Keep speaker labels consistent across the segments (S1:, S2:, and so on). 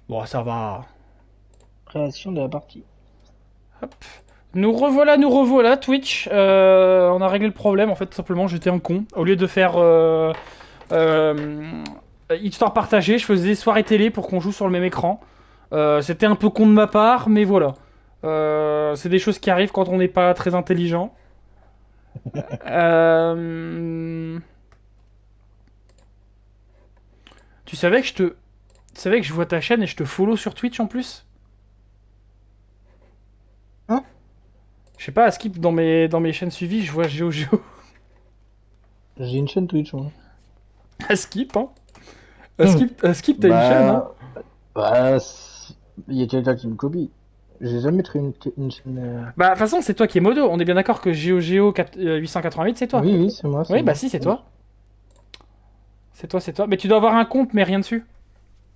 S1: Bon, ça va.
S2: Création de la partie.
S1: Hop. Nous revoilà, Twitch. On a réglé le problème, en fait, tout simplement, j'étais un con. Au lieu de faire euh, histoire partagée, je faisais soirée télé pour qu'on joue sur le même écran. C'était un peu con de ma part, mais voilà. C'est des choses qui arrivent quand on n'est pas très intelligent. Euh... Tu savais que tu savais que je vois ta chaîne et je te follow sur Twitch en plus?
S2: Hein?
S1: Je sais pas, à Skip, dans mes chaînes suivies, je vois GeoGeo.
S2: J'ai une chaîne Twitch, moi.
S1: À Skip, hein?
S2: Hmm.
S1: À Skip, t'as une chaîne, hein?
S2: Bah, bah, il y a quelqu'un qui me copie. J'ai jamais créé une chaîne.
S1: Bah, de toute façon, c'est toi qui es modo. On est bien d'accord que GeoGeo 888, c'est toi.
S2: Oui, oui, c'est moi, c'est
S1: Oui, bah
S2: moi.
S1: si, c'est
S2: Oui.
S1: toi. C'est toi, c'est toi. Mais tu dois avoir un compte, mais rien dessus.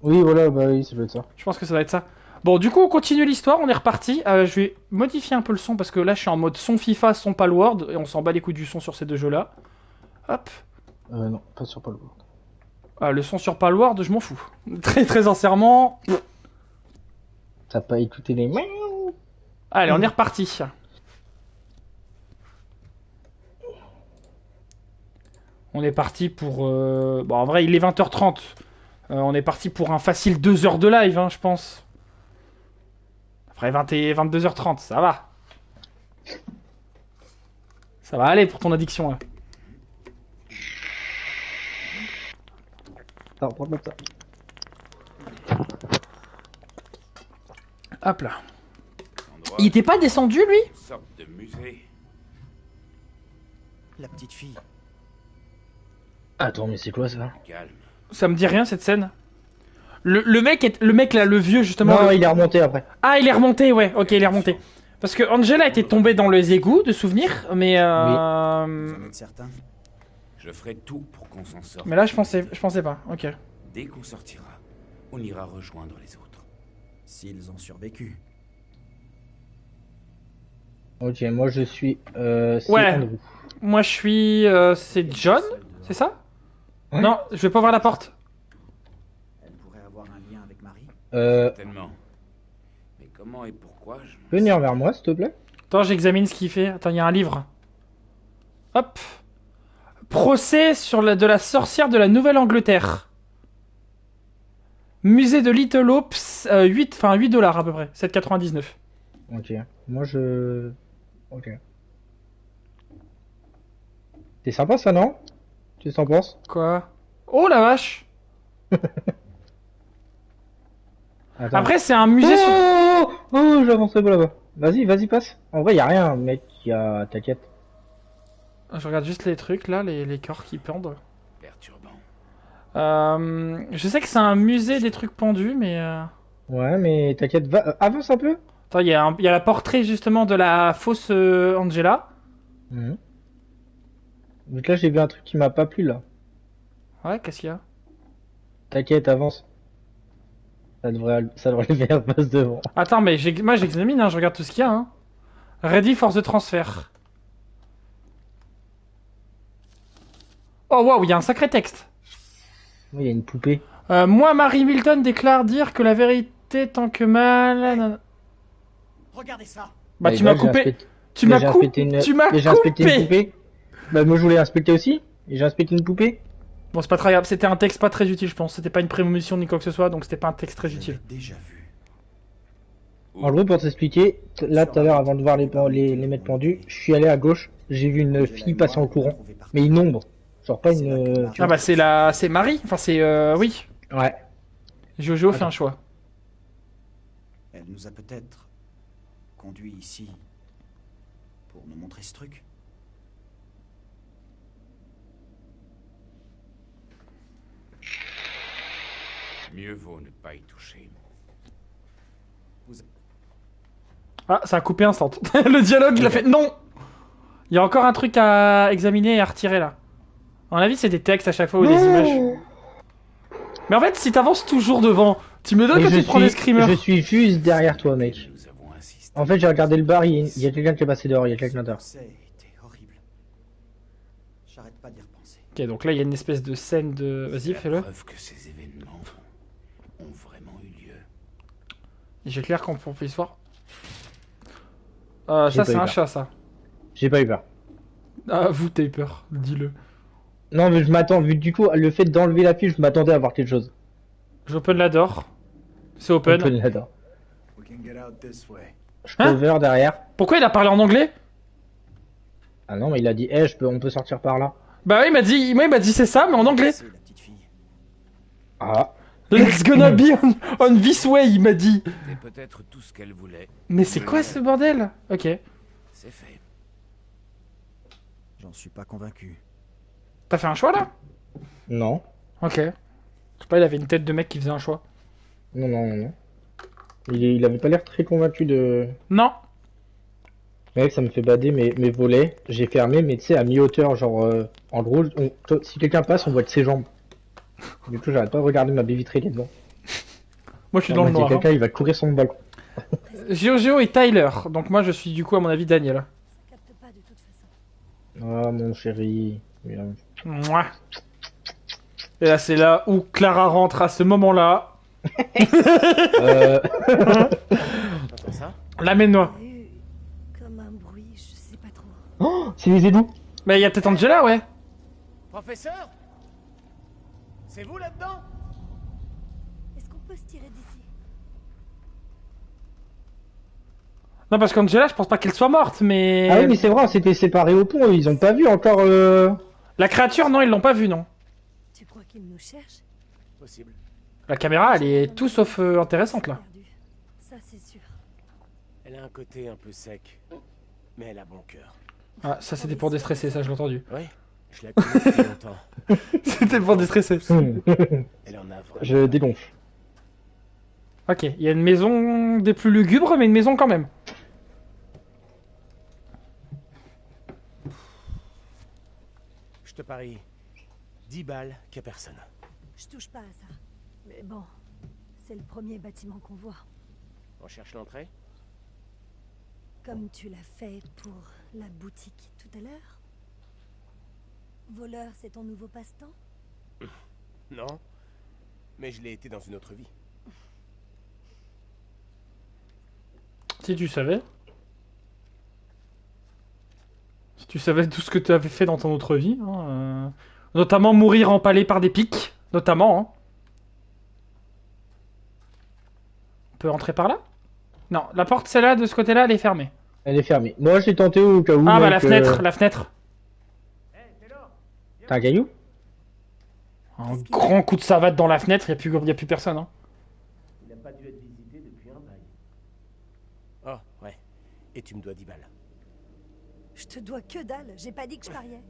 S2: Oui, voilà, bah oui, ça doit être ça.
S1: Je pense que ça va être ça. Bon, du coup, on continue l'histoire, on est reparti. Je vais modifier un peu le son parce que là, je suis en mode son FIFA, son Palworld, et on s'en bat les couilles du son sur ces deux jeux-là. Hop.
S2: Non, pas sur Palworld.
S1: Ah, le son sur Palworld, je m'en fous. Très, très sincèrement.
S2: T'as pas écouté les miaou.
S1: Allez, on est reparti. On est parti pour. Bon, en vrai, il est 20h30. On est parti pour un facile 2 heures de live, hein, je pense. Après 20 et 22h30, ça va. Ça va aller pour ton addiction, là.
S2: Attends, prends pas ça.
S1: Hop là.
S3: Cet
S1: Il
S3: endroit,
S1: était pas descendu, lui?
S3: une sorte de musée.
S4: La petite fille.
S2: Attends, mais c'est quoi ça?
S3: Calme.
S1: Ça me dit rien, cette scène. Le mec là, le vieux, justement.
S2: Non, il est remonté après.
S1: Ah, il est remonté, ouais. Ok,
S3: Fais
S1: il est remonté.
S3: attention.
S1: Parce que Angela était tombée dans les égouts de souvenirs, mais
S2: Oui.
S4: Vous en êtes certain?
S3: Je ferai tout pour qu'on s'en sorte.
S1: mais là, je pensais pas. Ok.
S3: Dès qu'on sortira, on ira rejoindre les autres.
S4: S'ils ont survécu.
S2: Ok, moi je suis. C'est
S1: Ouais.
S2: Andrew.
S1: Moi, je suis. C'est
S4: Elle
S1: John,
S4: était seule
S1: c'est
S4: dehors.
S1: ça?
S2: Ouais.
S1: Non, je vais pas ouvrir la porte.
S4: Elle pourrait avoir un lien avec Marie.
S3: Certainement. Mais comment et pourquoi, je n'en sais
S2: Venir vers
S3: rien.
S2: moi, s'il te plaît.
S1: Attends, j'examine ce qu'il fait. Attends, il y a un livre. Hop. Procès sur de la sorcière de la Nouvelle-Angleterre. Musée de Little Hope, 8 dollars à peu près. 7,99.
S2: Ok. Moi je. Ok. C'est sympa ça, non? Tu t'en penses?
S1: Quoi? Oh la vache!
S2: Attends.
S1: Après, c'est un musée sur.
S2: Oh, oh, j'avancerai pas là-bas. Vas-y, vas-y, passe. En vrai, y a rien, mec. T'inquiète.
S1: Je regarde juste les trucs là, les corps qui pendent.
S3: Perturbant.
S1: Je sais que c'est un musée des trucs pendus, mais.
S2: Ouais, mais t'inquiète, va, avance un peu.
S1: Attends, il y a la portrait justement de la fausse Angela.
S2: Mhm. Donc là, j'ai vu un truc qui m'a pas plu là.
S1: Ouais, qu'est-ce qu'il y a?
S2: T'inquiète, avance. Ça devrait le faire, passe devant.
S1: Attends, mais moi j'examine, hein, je regarde tout ce qu'il y a. Hein. Ready for the transfer. Oh waouh, il y a un sacré texte.
S2: Oui, il y a une poupée.
S1: Moi, Mary Milton déclare dire que la vérité tant que mal.
S4: Regardez ça.
S1: Bah
S2: Bah,
S1: tu m'as
S2: bah,
S1: coupé.
S2: bah, j'ai inspecté
S1: Tu m'as
S2: j'ai inspecté une
S1: coupé.
S2: poupée. Bah, moi, je voulais inspecter aussi. Et j'ai inspecté une poupée.
S1: Bon, c'est pas très grave, c'était un texte pas très utile, je pense. C'était pas une prémonition ni quoi que ce soit, donc c'était pas un texte très
S4: Je l'ai
S1: utile.
S4: déjà vu.
S2: En gros, pour t'expliquer, là, tout à l'heure, avant de voir les mettre pendus, je suis allé à gauche. J'ai vu une
S4: Angela et
S2: fille
S4: moi,
S2: passer en
S4: on l'a
S2: courant.
S4: trouvée par
S2: Mais une ombre. Genre pas
S4: C'est là que
S2: une.
S4: Marie
S2: Tu
S1: Ah
S2: vois.
S1: bah c'est Marie, enfin c'est oui.
S2: Ouais.
S1: Jojo fait un
S2: Attends.
S1: choix.
S4: Elle nous a peut-être conduits ici pour nous montrer ce truc.
S3: Mieux vaut ne pas y toucher.
S1: Ah, ça a coupé instant. Le dialogue, il a
S2: Ok.
S1: fait non. Il y a encore un truc à examiner et à retirer là. À mon avis, c'est des textes à chaque fois ou des images.
S2: Non.
S1: Mais en fait, si t'avances toujours devant, tu me donnes
S2: Mais
S1: que tu te prends des
S2: je
S1: screamers.
S2: suis juste derrière toi,
S3: Auquel
S2: mec.
S3: nous avons insisté.
S2: En fait, j'ai regardé le bar, il y a quelqu'un qui est passé dehors, il y a
S4: Ce
S2: quelqu'un dehors.
S4: procès était horrible. J'arrête pas d'y repenser.
S1: Ok, donc là, il y a une espèce de scène de.
S3: C'est
S1: Vas-y,
S3: la
S1: fais-le.
S3: preuve que ces événements ont vraiment eu lieu.
S1: J'éclaire quand on puisse voir.
S2: J'ai
S1: Ça,
S2: pas
S1: c'est
S2: eu
S1: un
S2: peur.
S1: chat, ça.
S2: J'ai pas eu peur.
S1: Ah, vous, t'as eu peur. Dis-le.
S2: Non, mais je m'attends, vu du coup, le fait d'enlever la pile, je m'attendais à voir quelque chose.
S1: J'open la door. C'est open.
S2: Open là-dedans.
S4: We can get out this way.
S2: Je
S1: Hein
S2: cover derrière.
S1: Pourquoi il a parlé en anglais?
S2: Ah non, mais il a dit, on peut sortir par là.
S1: Bah oui, moi, il m'a dit c'est ça, mais en anglais.
S4: C'est la petite fille.
S2: Ah.
S1: Let's gonna be on this way, il m'a dit.
S3: C'était peut-être tout ce qu'elle voulait.
S1: Mais c'est quoi ce bordel? Ok.
S3: C'est fait.
S4: J'en suis pas convaincu.
S1: T'as fait un choix là?
S2: Non.
S1: Ok. Je sais pas, il avait une tête de mec qui faisait un choix.
S2: Non, non, non, non. Il avait pas l'air très convaincu de...
S1: Non.
S2: Mec, ça me fait bader mes volets. J'ai fermé, mais tu sais, à mi-hauteur, genre, en gros, si quelqu'un passe, on voit de ses jambes. Du coup, j'arrête pas de regarder ma baie vitrée qui est devant.
S1: Moi, je suis dans le noir.
S2: Quelqu'un, il va courir sur mon balcon.
S1: Géo et Tyler. Donc moi, je suis du coup, à mon avis, Daniel.
S5: Ça capte pas de toute façon.
S2: Ah, mon chéri. Bien.
S1: Mouah. Et là, c'est là où Clara rentre à ce moment-là.
S3: T'entends ça?
S1: L'amène-moi.
S5: Il y a eu comme un bruit, je sais pas trop.
S2: Oh, c'est les égouts.
S1: Mais il y a peut-être Angela, ouais.
S3: Professeur? C'est vous là-dedans?
S5: Est-ce qu'on peut se tirer d'ici?
S1: Non, parce qu'Angela, je pense pas qu'elle soit morte, mais...
S2: Ah oui, mais c'est vrai, on s'était séparés au pont, ils ont pas vu encore
S1: La créature, non, ils l'ont pas vue, non.
S5: Tu crois qu'il nous cherche?
S3: Possible.
S1: La caméra, elle est tout sauf intéressante, là.
S5: Perdu. Ça, c'est sûr.
S3: Elle a un côté un peu sec. Mais elle a bon cœur.
S1: Ah, ça, c'était pour déstresser, ça, je l'ai entendu.
S3: Oui, je la connais depuis longtemps.
S1: C'était pour déstresser.
S3: Elle en a vraiment.
S2: Je dégonfle.
S1: Ok, il y a une maison des plus lugubres, mais une maison quand même.
S3: Je te parie 10 balles qu'il y a personne.
S5: Je touche pas à ça. Mais bon, c'est le premier bâtiment qu'on voit.
S3: On cherche l'entrée?
S5: Comme tu l'as fait pour la boutique tout à l'heure. Voleur, c'est ton nouveau passe-temps?
S3: Non. Mais je l'ai été dans une autre vie.
S1: Si tu savais. Si tu savais tout ce que tu avais fait dans ton autre vie. Hein, notamment mourir empalé par des pics. Notamment. Hein. On peut entrer par là? Non, la porte, celle-là, de ce côté-là, elle est fermée.
S2: Elle est fermée. Moi, j'ai tenté au cas où.
S1: Ah bah
S2: mec,
S1: la fenêtre, la fenêtre.
S2: T'as un caillou?
S1: Un grand coup de savate dans la fenêtre, y a plus personne. Hein.
S3: Il n'a pas dû être visité depuis un bail. Oh, ouais. Et tu me dois 10 balles.
S5: Je te dois que dalle, j'ai pas dit que je pariais.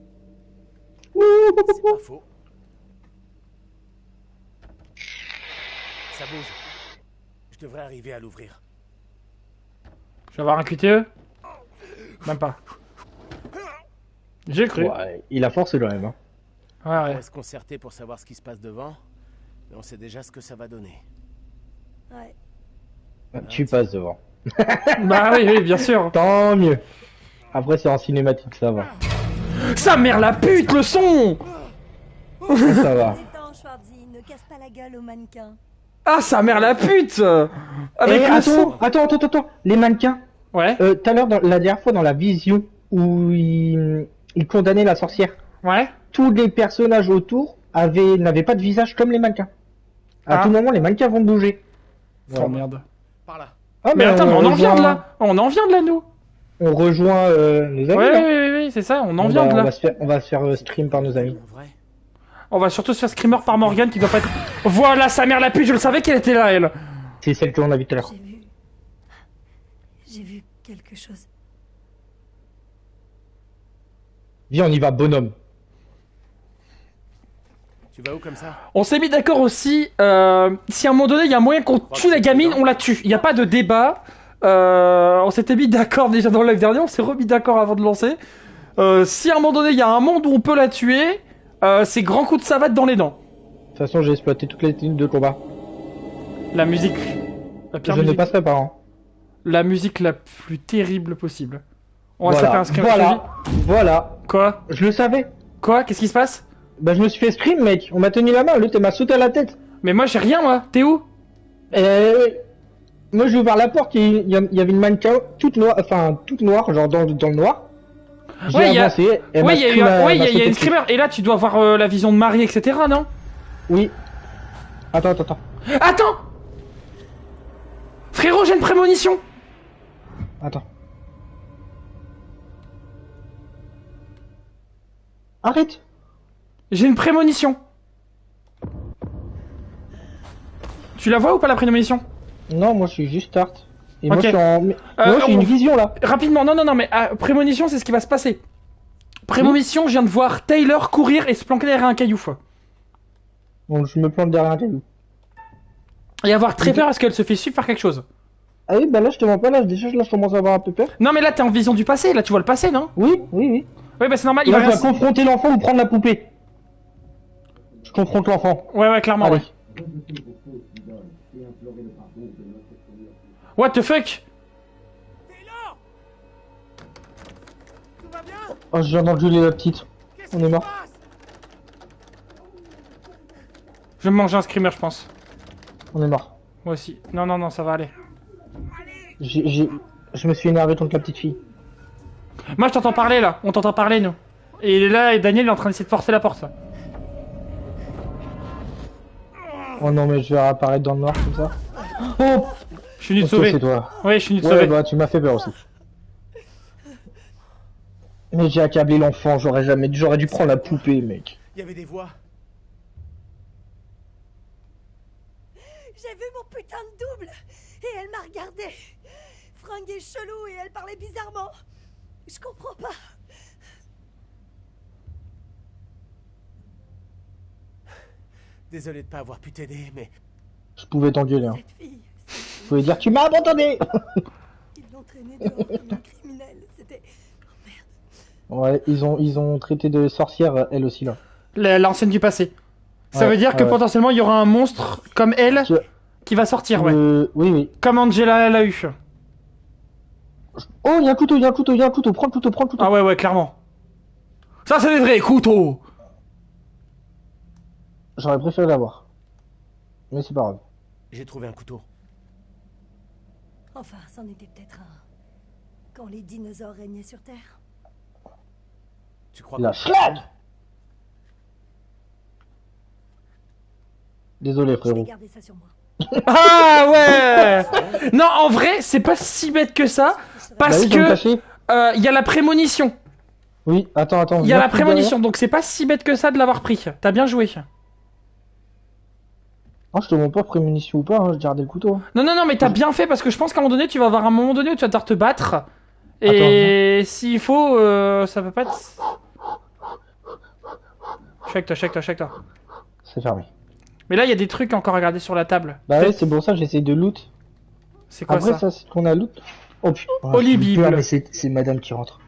S3: C'est pas faux. Ça bouge. Je devrais arriver à l'ouvrir.
S1: Je vais avoir un QTE? Même pas. J'ai cru.
S2: Ouais, il a force quand même. Hein.
S1: Ouais,
S3: On
S1: ouais.
S3: va se concerter pour savoir ce qui se passe devant. Mais on sait déjà ce que ça va donner.
S5: Ouais.
S2: Tu passes devant.
S1: Bah oui, oui, bien sûr.
S2: Tant mieux. Après, c'est en cinématique, ça va.
S1: Sa mère la pute, le son!
S2: Ça va.
S5: Détends, Schwarzy, ne casse pas la gueule au mannequin.
S1: Ah, sa mère la pute! Avec
S2: Eh,
S1: le son!
S2: attends. Les mannequins.
S1: Ouais,
S2: Tout à l'heure, la dernière fois, dans la vision où il condamnait la sorcière,
S1: ouais.
S2: tous les personnages autour n'avaient pas de visage comme les mannequins. À
S1: Ah.
S2: tout moment, les mannequins vont bouger.
S1: Oh merde.
S3: Par là.
S2: Ah,
S1: Mais attends, mais on en vient de
S2: rejoint-
S1: là! On en vient de là, nous!
S2: On rejoint nos amis.
S1: Ouais,
S2: là.
S1: oui, c'est ça, on en vient de là.
S2: On va se faire stream par nos amis.
S3: En vrai.
S1: On va surtout se faire screamer par Morgane qui doit pas être... Voilà, sa mère la pute, je le savais qu'elle était là, elle!
S2: C'est celle que l'on a vue tout à l'heure.
S5: J'ai vu quelque chose.
S2: Viens, on y va, bonhomme.
S3: Tu vas où comme ça?
S1: On s'est mis d'accord aussi, si à un moment donné il y a moyen qu'on tue la gamine, on la tue. Il n'y a pas de débat. On s'était mis d'accord déjà dans le live dernier, on s'est remis d'accord avant de lancer. Si à un moment donné il y a un monde où on peut la tuer, c'est grand coup de savate dans les dents.
S2: De toute façon, j'ai exploité toutes les techniques de combat.
S1: La musique. La pire
S2: Je ne
S1: musique.
S2: passerai pas. Hein.
S1: La musique la plus terrible possible. On va se
S2: Voilà,
S1: taper un screen.
S2: voilà.
S1: Quoi?
S2: Je le savais.
S1: Quoi? Qu'est-ce qui se passe?
S2: Bah, je me suis fait scream, mec. On m'a tenu la main, l'autre, elle m'a sauté à la tête.
S1: Mais moi j'ai rien, moi. T'es où?
S2: Moi j'ai ouvert la porte et il y avait une mannequin toute noire, genre dans le noir. J'ai
S1: Ouais,
S2: avancé, elle m'a
S1: ouais, il y a
S2: pris
S1: eu
S2: ma-
S1: ouais,
S2: m'a
S1: il y a
S2: sauté
S1: une
S2: dessus.
S1: screamer. Et là, tu dois avoir la vision de Marie, etc., non?
S2: Oui. Attends.
S1: Attends! Frérot, j'ai une prémonition!
S2: Attends. Arrête.
S1: J'ai une prémonition. Tu la vois ou pas la prémonition?
S2: Non, moi je suis juste start. Et moi
S1: Ok.
S2: je suis en... moi j'ai une vision là.
S1: Rapidement, non, mais prémonition, c'est ce qui va se passer. Prémonition, je viens de voir Taylor courir et se planquer derrière un caillou.
S2: Donc je me plante derrière un caillou.
S1: Et avoir très peur parce qu'elle se fait suivre par quelque chose.
S2: Ah oui, bah là je te mens pas, là déjà là je commence à avoir un peu peur.
S1: Non, mais là, t'es en vision du passé, là, tu vois le passé, non?
S2: Oui.
S1: Oui, bah c'est normal,
S2: Et
S1: il
S2: là
S1: va
S2: je
S1: rien...
S2: dois confronter l'enfant ou prendre la poupée. Je confronte l'enfant.
S1: Ouais, clairement,
S2: Allez.
S1: ouais. What the fuck?
S3: Taylor! Tout va bien?
S2: Oh, je viens d'engueuler la petite.
S3: Qu'est-ce
S2: On
S3: qui
S2: est
S3: se
S2: mort.
S3: passe?
S1: Je vais me manger un screamer, je pense.
S2: On est mort.
S1: Moi aussi. Non, ça va aller.
S2: Je me suis énervé contre la petite fille.
S1: Moi, je t'entends parler, là. On t'entend parler, nous. Et là, Daniel, il est en train d'essayer de forcer la porte.
S2: Oh non, mais je vais apparaître dans le noir comme ça. Oh,
S1: Je suis venu te
S2: ok,
S1: sauver.
S2: c'est toi.
S1: Ouais, je suis venu te
S2: Ouais,
S1: sauver.
S2: bah tu m'as fait peur aussi. Mais j'ai accablé l'enfant, j'aurais dû prendre la poupée, mec.
S3: Il y avait des voix.
S5: J'ai vu mon putain de double et elle m'a regardé. Fringuée chelou et elle parlait bizarrement. Je comprends pas.
S3: Désolé de pas avoir pu t'aider, mais
S2: Je pouvais t'engueuler, hein.
S5: Cette fille,
S2: Je pouvais dire tu m'as abandonné.
S5: ils l'ont traînée dehors comme un criminel. C'était... Oh merde.
S2: Ouais, ils ont traité de sorcière elle aussi là.
S1: L'ancienne du passé. Ça
S2: Ouais,
S1: veut dire que
S2: ouais.
S1: potentiellement, il y aura un monstre comme elle
S2: Tu-
S1: qui va sortir, ouais.
S2: Oui.
S1: Comme Angela l'a eu.
S2: Oh, il y a un couteau, prends le couteau.
S1: Ah ouais, clairement. Ça, c'est des vrais couteaux.
S2: J'aurais préféré l'avoir. Mais c'est pas grave.
S3: j'ai trouvé un couteau.
S5: Enfin, c'en était peut-être un. Quand les dinosaures régnaient sur Terre.
S3: Tu crois
S2: La
S3: que...
S2: schlag. Désolé
S5: Je vais
S2: frérot.
S5: garder ça sur moi.
S1: Ah ouais. Non, en vrai, c'est pas si bête que ça. Parce
S2: Bah oui, je vais me
S1: que
S2: cacher.
S1: il y a la prémonition.
S2: Oui, attends.
S1: Il y a
S2: viens
S1: la
S2: plus
S1: prémonition, donc c'est pas si bête que ça de l'avoir pris. T'as bien joué.
S2: derrière. Oh, je te montre pas prémunition ou pas, hein, je gardais le couteau.
S1: Non, mais t'as bien fait parce que je pense qu'à un moment donné, tu vas avoir un moment donné où tu vas devoir te battre. Et s'il faut, ça peut pas être. Check toi.
S2: C'est fermé.
S1: Mais là, il y a des trucs encore à regarder sur la table.
S2: Bah ouais,
S1: Peut-être-
S2: c'est pour ça que j'essaie de loot.
S1: C'est quoi
S2: Après
S1: ça,
S2: ça, c'est qu'on a loot. Oh putain.
S1: Holy
S2: j'ai
S1: Bible.
S2: peur, mais c'est madame qui rentre.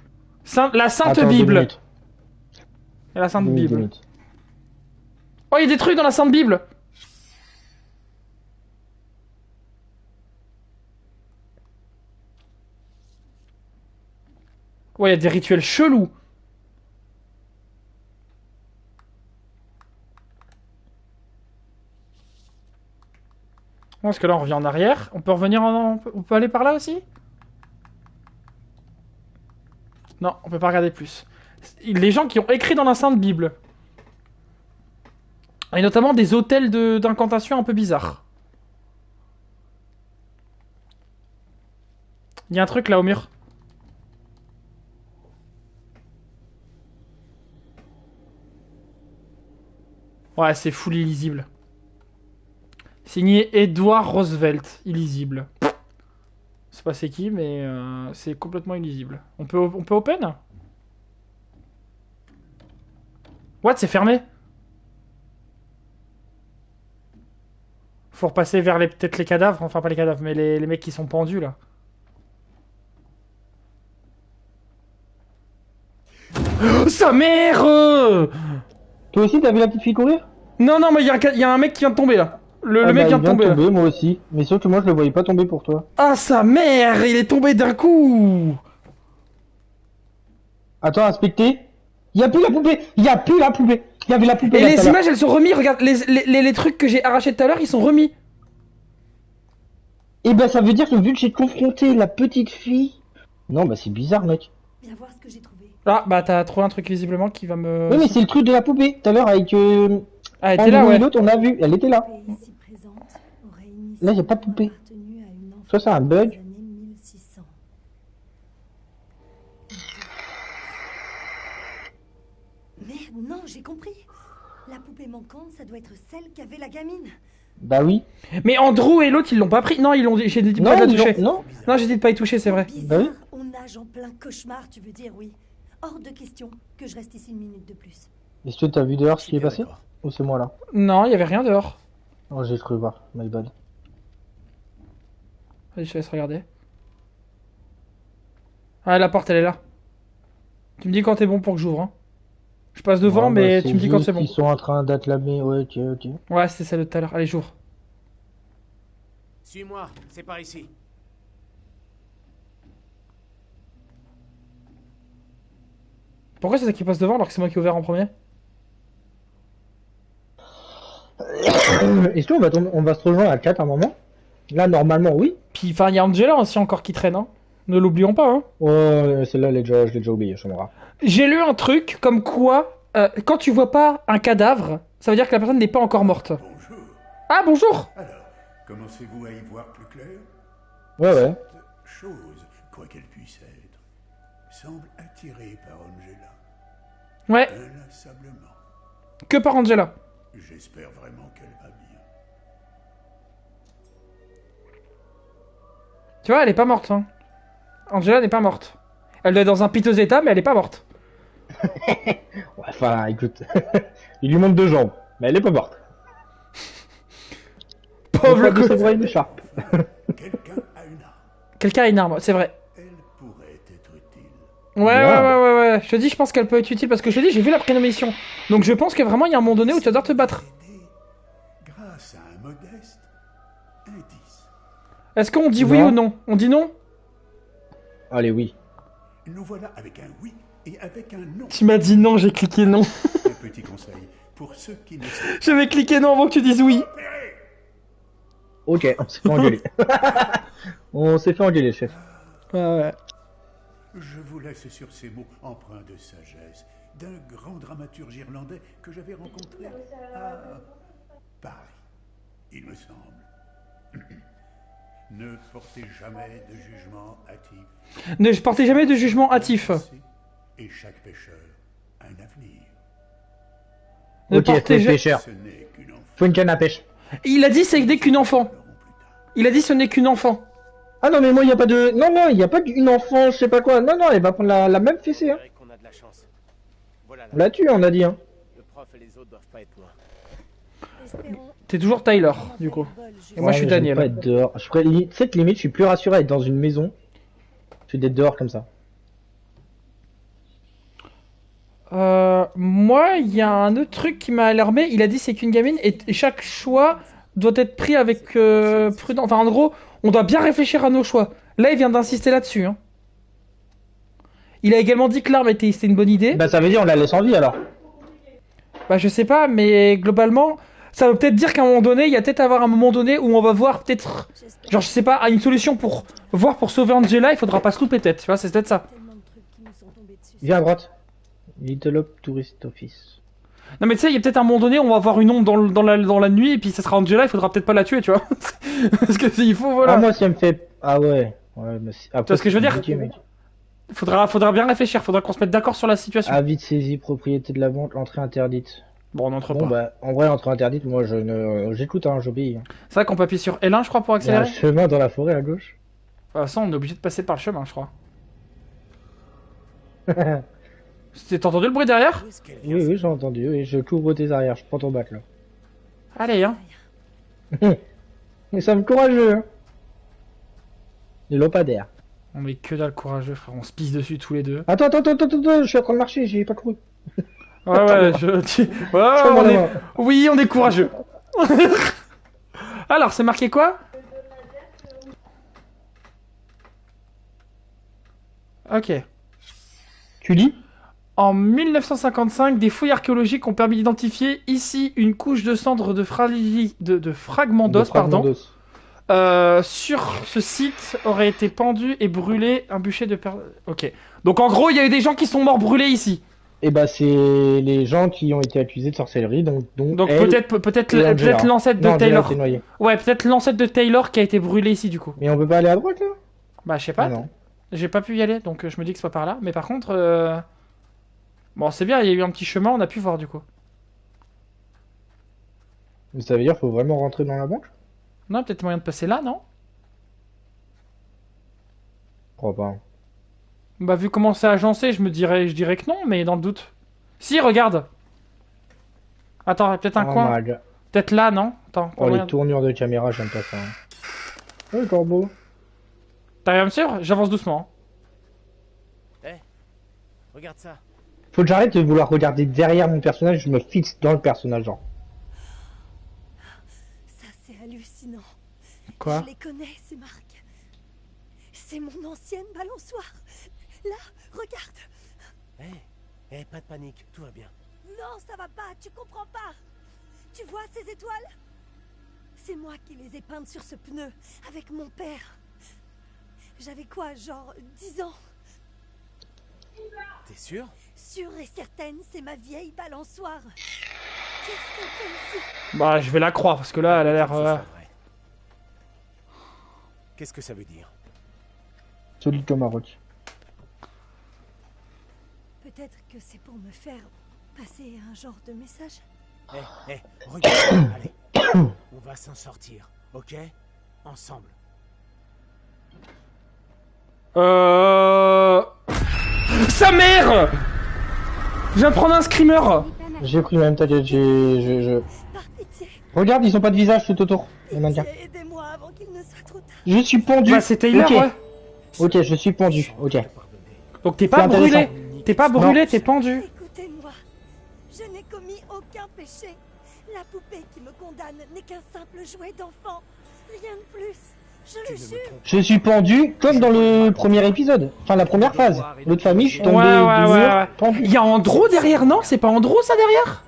S1: La Sainte
S2: Attends, 2
S1: Bible.
S2: minutes.
S1: La Sainte
S2: 2 minutes, 2
S1: Bible.
S2: minutes.
S1: Oh, il y a des trucs dans la Sainte Bible. Ouais, il y a des rituels chelous. Parce que là, on revient en arrière. On peut revenir on peut aller par là aussi? Non, on peut pas regarder plus. Les gens qui ont écrit dans la Sainte Bible. Et notamment des hôtels d'incantation un peu bizarres. Il y a un truc là au mur. Ouais, c'est full illisible. Signé Edward Roosevelt, illisible. Je sais pas c'est qui, mais c'est complètement illisible. On peut open? What, c'est fermé? Faut repasser vers peut-être les cadavres, enfin pas les cadavres, mais les mecs qui sont pendus là. Oh, sa mère!
S2: Toi aussi, t'as vu la petite fille courir?
S1: Non, mais il y a un mec qui vient de tomber là. Le
S2: Ah
S1: mec
S2: bah,
S1: vient
S2: il
S1: de tomber là.
S2: moi aussi. Mais sauf que moi, je le voyais pas tomber pour toi.
S1: Ah, sa mère! Il est tombé d'un coup!
S2: Attends, inspecter. Il y a plus la poupée. Il y avait la poupée.
S1: Et
S2: là, tout à
S1: les
S2: l'heure.
S1: images, elles sont remises. Regarde, les trucs que j'ai arrachés tout à l'heure, ils sont remis.
S2: Et ben ça veut dire que vu que j'ai confronté la petite fille... Non bah c'est bizarre mec.
S5: Viens voir ce que j'ai trouvé.
S1: Ah, bah t'as trouvé un truc visiblement qui va me...
S2: Oui mais c'est le truc de la poupée. Tout à l'heure avec
S1: Ah, elle était là,
S2: Andrew et
S1: ouais.
S2: l'autre on a vu, elle était là.
S5: La poupée ici présente aurait initialement
S2: Là, y a pas de poupée.
S5: appartenu à une enfant
S2: Ça, c'est un bug.
S5: des années 1600. Merde, non, j'ai compris. La poupée manquante, ça doit être celle qu'avait la gamine.
S2: Bah oui.
S1: Mais Andrew et l'autre, ils l'ont pas pris. Non, ils l'ont... J'ai dit pas de la
S2: Non,
S1: toucher.
S2: non.
S1: Non, j'ai dit de pas y toucher, c'est vrai.
S5: Bizarre,
S2: Bah oui.
S5: on nage en plein cauchemar, tu veux dire, oui. Hors de question que je reste ici une minute de plus.
S2: Est-ce que t'as vu dehors
S3: Je
S2: ce
S3: suis
S2: qui est
S3: bien
S2: passé?
S3: d'accord.
S2: Ou c'est moi là?
S1: Non, il y avait rien dehors.
S2: Oh j'ai cru voir, my bad.
S1: Vas-y, je te laisse regarder. Ah, la porte, elle est là. Tu me dis quand t'es bon pour que j'ouvre, hein. Je passe devant,
S2: Ouais,
S1: mais
S2: bah,
S1: tu me dis quand c'est bon.
S2: Ils sont en train d'acclamer, ouais, ok, ok.
S1: Ouais, c'était celle de tout à l'heure. Allez, j'ouvre.
S3: Suis-moi, c'est par ici.
S1: Pourquoi c'est ça qui passe devant alors que c'est moi qui ai ouvert en premier?
S2: Est-ce qu'on va, on va se rejoindre à 4 à un moment? Là, normalement, oui.
S1: Puis, enfin, il y a Angela aussi encore qui traîne, hein. Ne l'oublions pas, hein.
S2: Ouais, celle-là, je l'ai déjà oublié, je me rappelle.
S1: J'ai lu un truc comme quoi, quand tu vois pas un cadavre, ça veut dire que la personne n'est pas encore morte.
S6: Bonjour.
S1: Ah, bonjour!
S6: Alors, commencez-vous à y voir plus clair?
S2: Ouais, ouais.
S6: Cette chose, quoi qu'elle puisse être, semble attirée par Angela,
S1: Ouais,
S6: inlassablement.
S1: que par Angela.
S6: J'espère vraiment qu'elle va bien.
S1: Tu vois, elle est pas morte, hein. Angela n'est pas morte. Elle doit être dans un piteux état, mais elle est pas morte.
S2: Ouais, enfin, écoute. Il lui manque 2 jambes, mais elle est pas morte.
S1: Pauvre le
S2: de
S1: co-
S2: ses bras, une écharpe.
S6: Quelqu'un a une arme.
S1: Quelqu'un a une arme, c'est vrai.
S6: Elle pourrait être utile.
S1: Ouais, ouais,
S2: Bien.
S1: ouais. Je te dis, je pense qu'elle peut être utile parce que je te dis, j'ai vu la prénomination. Donc je pense que vraiment, il y a un moment donné où tu vas devoir te battre.
S6: Aider grâce à un modeste indice.
S1: Est-ce qu'on dit oui
S2: Non.
S1: ou non? On dit non?
S2: Allez, oui.
S6: Nous voilà avec un oui et avec un non.
S1: Tu m'as dit non, j'ai cliqué non.
S6: Un petit conseil pour ceux qui ne savent
S1: J'avais cliqué non avant que tu dises oui.
S2: Ok, on s'est fait engueuler. On s'est fait engueuler, chef.
S1: Ouais.
S6: Je vous laisse sur ces mots empreints de sagesse d'un grand dramaturge irlandais que j'avais rencontré à Paris, il me semble. Ne portez jamais de jugement hâtif.
S1: Ne portez jamais de jugement hâtif.
S6: Et chaque pécheur a un avenir.
S1: Ne
S2: Ok,
S1: portez
S2: faut
S1: ja-
S2: pêcheur.
S6: Ce n'est qu'une enfant.
S2: Faut une canne à pêche.
S1: Il a dit c'est dès qu'une enfant.
S6: Nous l'aurons plus tard.
S1: Il a dit ce n'est qu'une enfant.
S2: Ah non, mais moi, il y a pas de... Non, il y a pas d'une enfant, je sais pas quoi. Non, elle va prendre la même fessée, hein.
S3: C'est vrai qu'on a de la chance. Voilà,
S2: On l'a tué, on a dit, hein.
S3: le prof et les autres doivent pas être loin.
S5: Espérons.
S1: T'es toujours Tyler, du coup. Et moi, je suis
S2: mais j'aime
S1: Daniel.
S2: pas être dehors. Tu sais que limite, je suis plus rassuré à être dans une maison que d'être dehors comme ça.
S1: Moi, il y a un autre truc qui m'a alarmé. Il a dit c'est qu'une gamine et chaque choix doit être pris avec prudence. Enfin, en gros, on doit bien réfléchir à nos choix. Là, il vient d'insister là-dessus, hein. Il a également dit que l'arme c'était une bonne idée.
S2: Bah, ça veut dire on la laisse en vie alors.
S1: Bah, je sais pas, mais globalement, ça veut peut-être dire qu'à un moment donné, il y a peut-être avoir un moment donné où on va voir peut-être,
S5: J'espère
S1: genre, je sais pas, une solution pour voir pour sauver Angela. Il faudra pas se louper, peut-être. Tu vois, c'est peut-être ça.
S5: tellement de trucs qui nous sont tombés dessus.
S2: Viens à droite. Little Up Tourist Office.
S1: Non, mais tu sais, il y a peut-être un moment donné, on va voir une ombre dans la nuit et puis ça sera Angela. Il faudra peut-être pas la tuer, tu vois. Parce que il faut, voilà.
S2: Ah, moi, ça me fait. Ah ouais. Ouais, mais après,
S1: Tu vois ce que je veux dire
S2: compliqué, mec.
S1: Faudra bien réfléchir. Faudra qu'on se mette d'accord sur la situation.
S2: Avis de saisie, propriété de la vente, entrée interdite.
S1: Bon, on entre
S2: Bon,
S1: pas.
S2: bah, en vrai, entrée interdite, moi, j'écoute, hein, j'obéis. Hein.
S1: C'est vrai qu'on peut appuyer sur L1, je crois, pour
S2: Il y a un
S1: accélérer.
S2: chemin dans la forêt à gauche.
S1: De toute façon, on est obligé de passer par le chemin, je crois. T'as entendu le bruit derrière?
S3: Où est-ce qu'elle vient
S2: Oui, j'ai entendu. Oui, je couvre tes arrières, je prends ton bac là.
S1: Allez, hein.
S2: Mais ça me courageux, hein. Les lampadaires.
S1: On met que dalle courageux, frère. On se pisse dessus tous les deux.
S2: Attends, je suis en train de marcher, j'y ai pas cru.
S1: Ouais, ouais, ouais,
S2: Tiens-moi
S1: on
S2: la
S1: est...
S2: main.
S1: Oui, on est courageux. Alors, c'est marqué quoi? Ok.
S2: Tu lis?
S1: En 1955, des fouilles archéologiques ont permis d'identifier ici une couche de cendres de fragments d'os, pardon, Sur ce site aurait été pendu et brûlé un bûcher de Ok. Donc en gros, il y a eu des gens qui sont morts brûlés ici.
S2: Et bah c'est les gens qui ont été accusés de sorcellerie, donc elle
S1: peut-être
S2: et Angela.
S1: l'ancêtre de
S2: Non, Angela a
S1: Taylor.
S2: été noyée.
S1: Ouais, peut-être l'ancêtre de Taylor qui a été brûlé ici du coup.
S2: Mais on peut pas aller à droite là?
S1: Bah je sais pas.
S2: Ah non.
S1: J'ai pas pu y aller, donc je me dis que c'est pas par là. Mais par contre, bon c'est bien, il y a eu un petit chemin, on a pu voir du coup.
S2: Mais ça veut dire qu'il faut vraiment rentrer dans la banque?
S1: Non, peut-être moyen de passer là, non?
S2: Je crois pas.
S1: Bah vu comment c'est agencé, je dirais que non, mais dans le doute. Si, regarde. Attends, peut-être un
S2: Oh
S1: coin.
S2: my God.
S1: Peut-être là, non? Attends,
S2: Oh les
S1: regarde.
S2: tournures de caméra, j'aime pas ça. Oh le corbeau.
S1: T'arrives à me suivre? J'avance doucement.
S3: Regarde ça.
S2: Faut que j'arrête de vouloir regarder derrière mon personnage, je me fixe dans le personnage genre.
S5: Ça, c'est hallucinant.
S1: Quoi?
S5: Je les connais, ces marques. C'est mon ancienne balançoire. Là, regarde.
S3: Pas de panique, tout va bien.
S5: Non, ça va pas, tu comprends pas. Tu vois ces étoiles? C'est moi qui les ai peintes sur ce pneu, avec mon père. J'avais quoi, genre 10 ans?
S3: T'es sûr?
S5: Sûre et certaine, c'est ma vieille balançoire. Qu'est-ce qu'on fait ici?
S1: Bah je vais la croire, parce que là, elle a l'air...
S3: Que ce soit vrai. Qu'est-ce que ça veut dire?
S2: Solide comme un roc.
S5: Peut-être que c'est pour me faire passer un genre de message.
S3: Regarde, allez. On va s'en sortir, ok? Ensemble.
S1: Sa mère! Je viens de prendre un screamer!
S2: J'ai pris même, t'inquiète,
S5: Par pitié,
S2: Regarde, ils ont pas de visage tout autour, les mannequins.
S5: aidez-moi avant qu'il ne soit trop tard.
S2: Je suis pendu.
S1: Bah c'est Taylor,
S2: Ok.
S1: ouais.
S2: Ok, je suis pendu, ok.
S1: Donc t'es
S2: C'est
S1: pas brûlé.
S2: intéressant.
S1: T'es pas brûlé,
S2: Non.
S1: t'es pendu.
S5: Écoutez-moi, je n'ai commis aucun péché. La poupée qui me condamne n'est qu'un simple jouet d'enfant. Rien de plus. Je le jure.
S2: Je suis pendu comme dans le premier épisode. Enfin, la première phase. L'autre famille, je suis tombé
S1: Ouais,
S2: du
S1: ouais,
S2: mur,
S1: ouais.
S2: pendu.
S1: Il y a Andro derrière, non? C'est pas Andro ça derrière?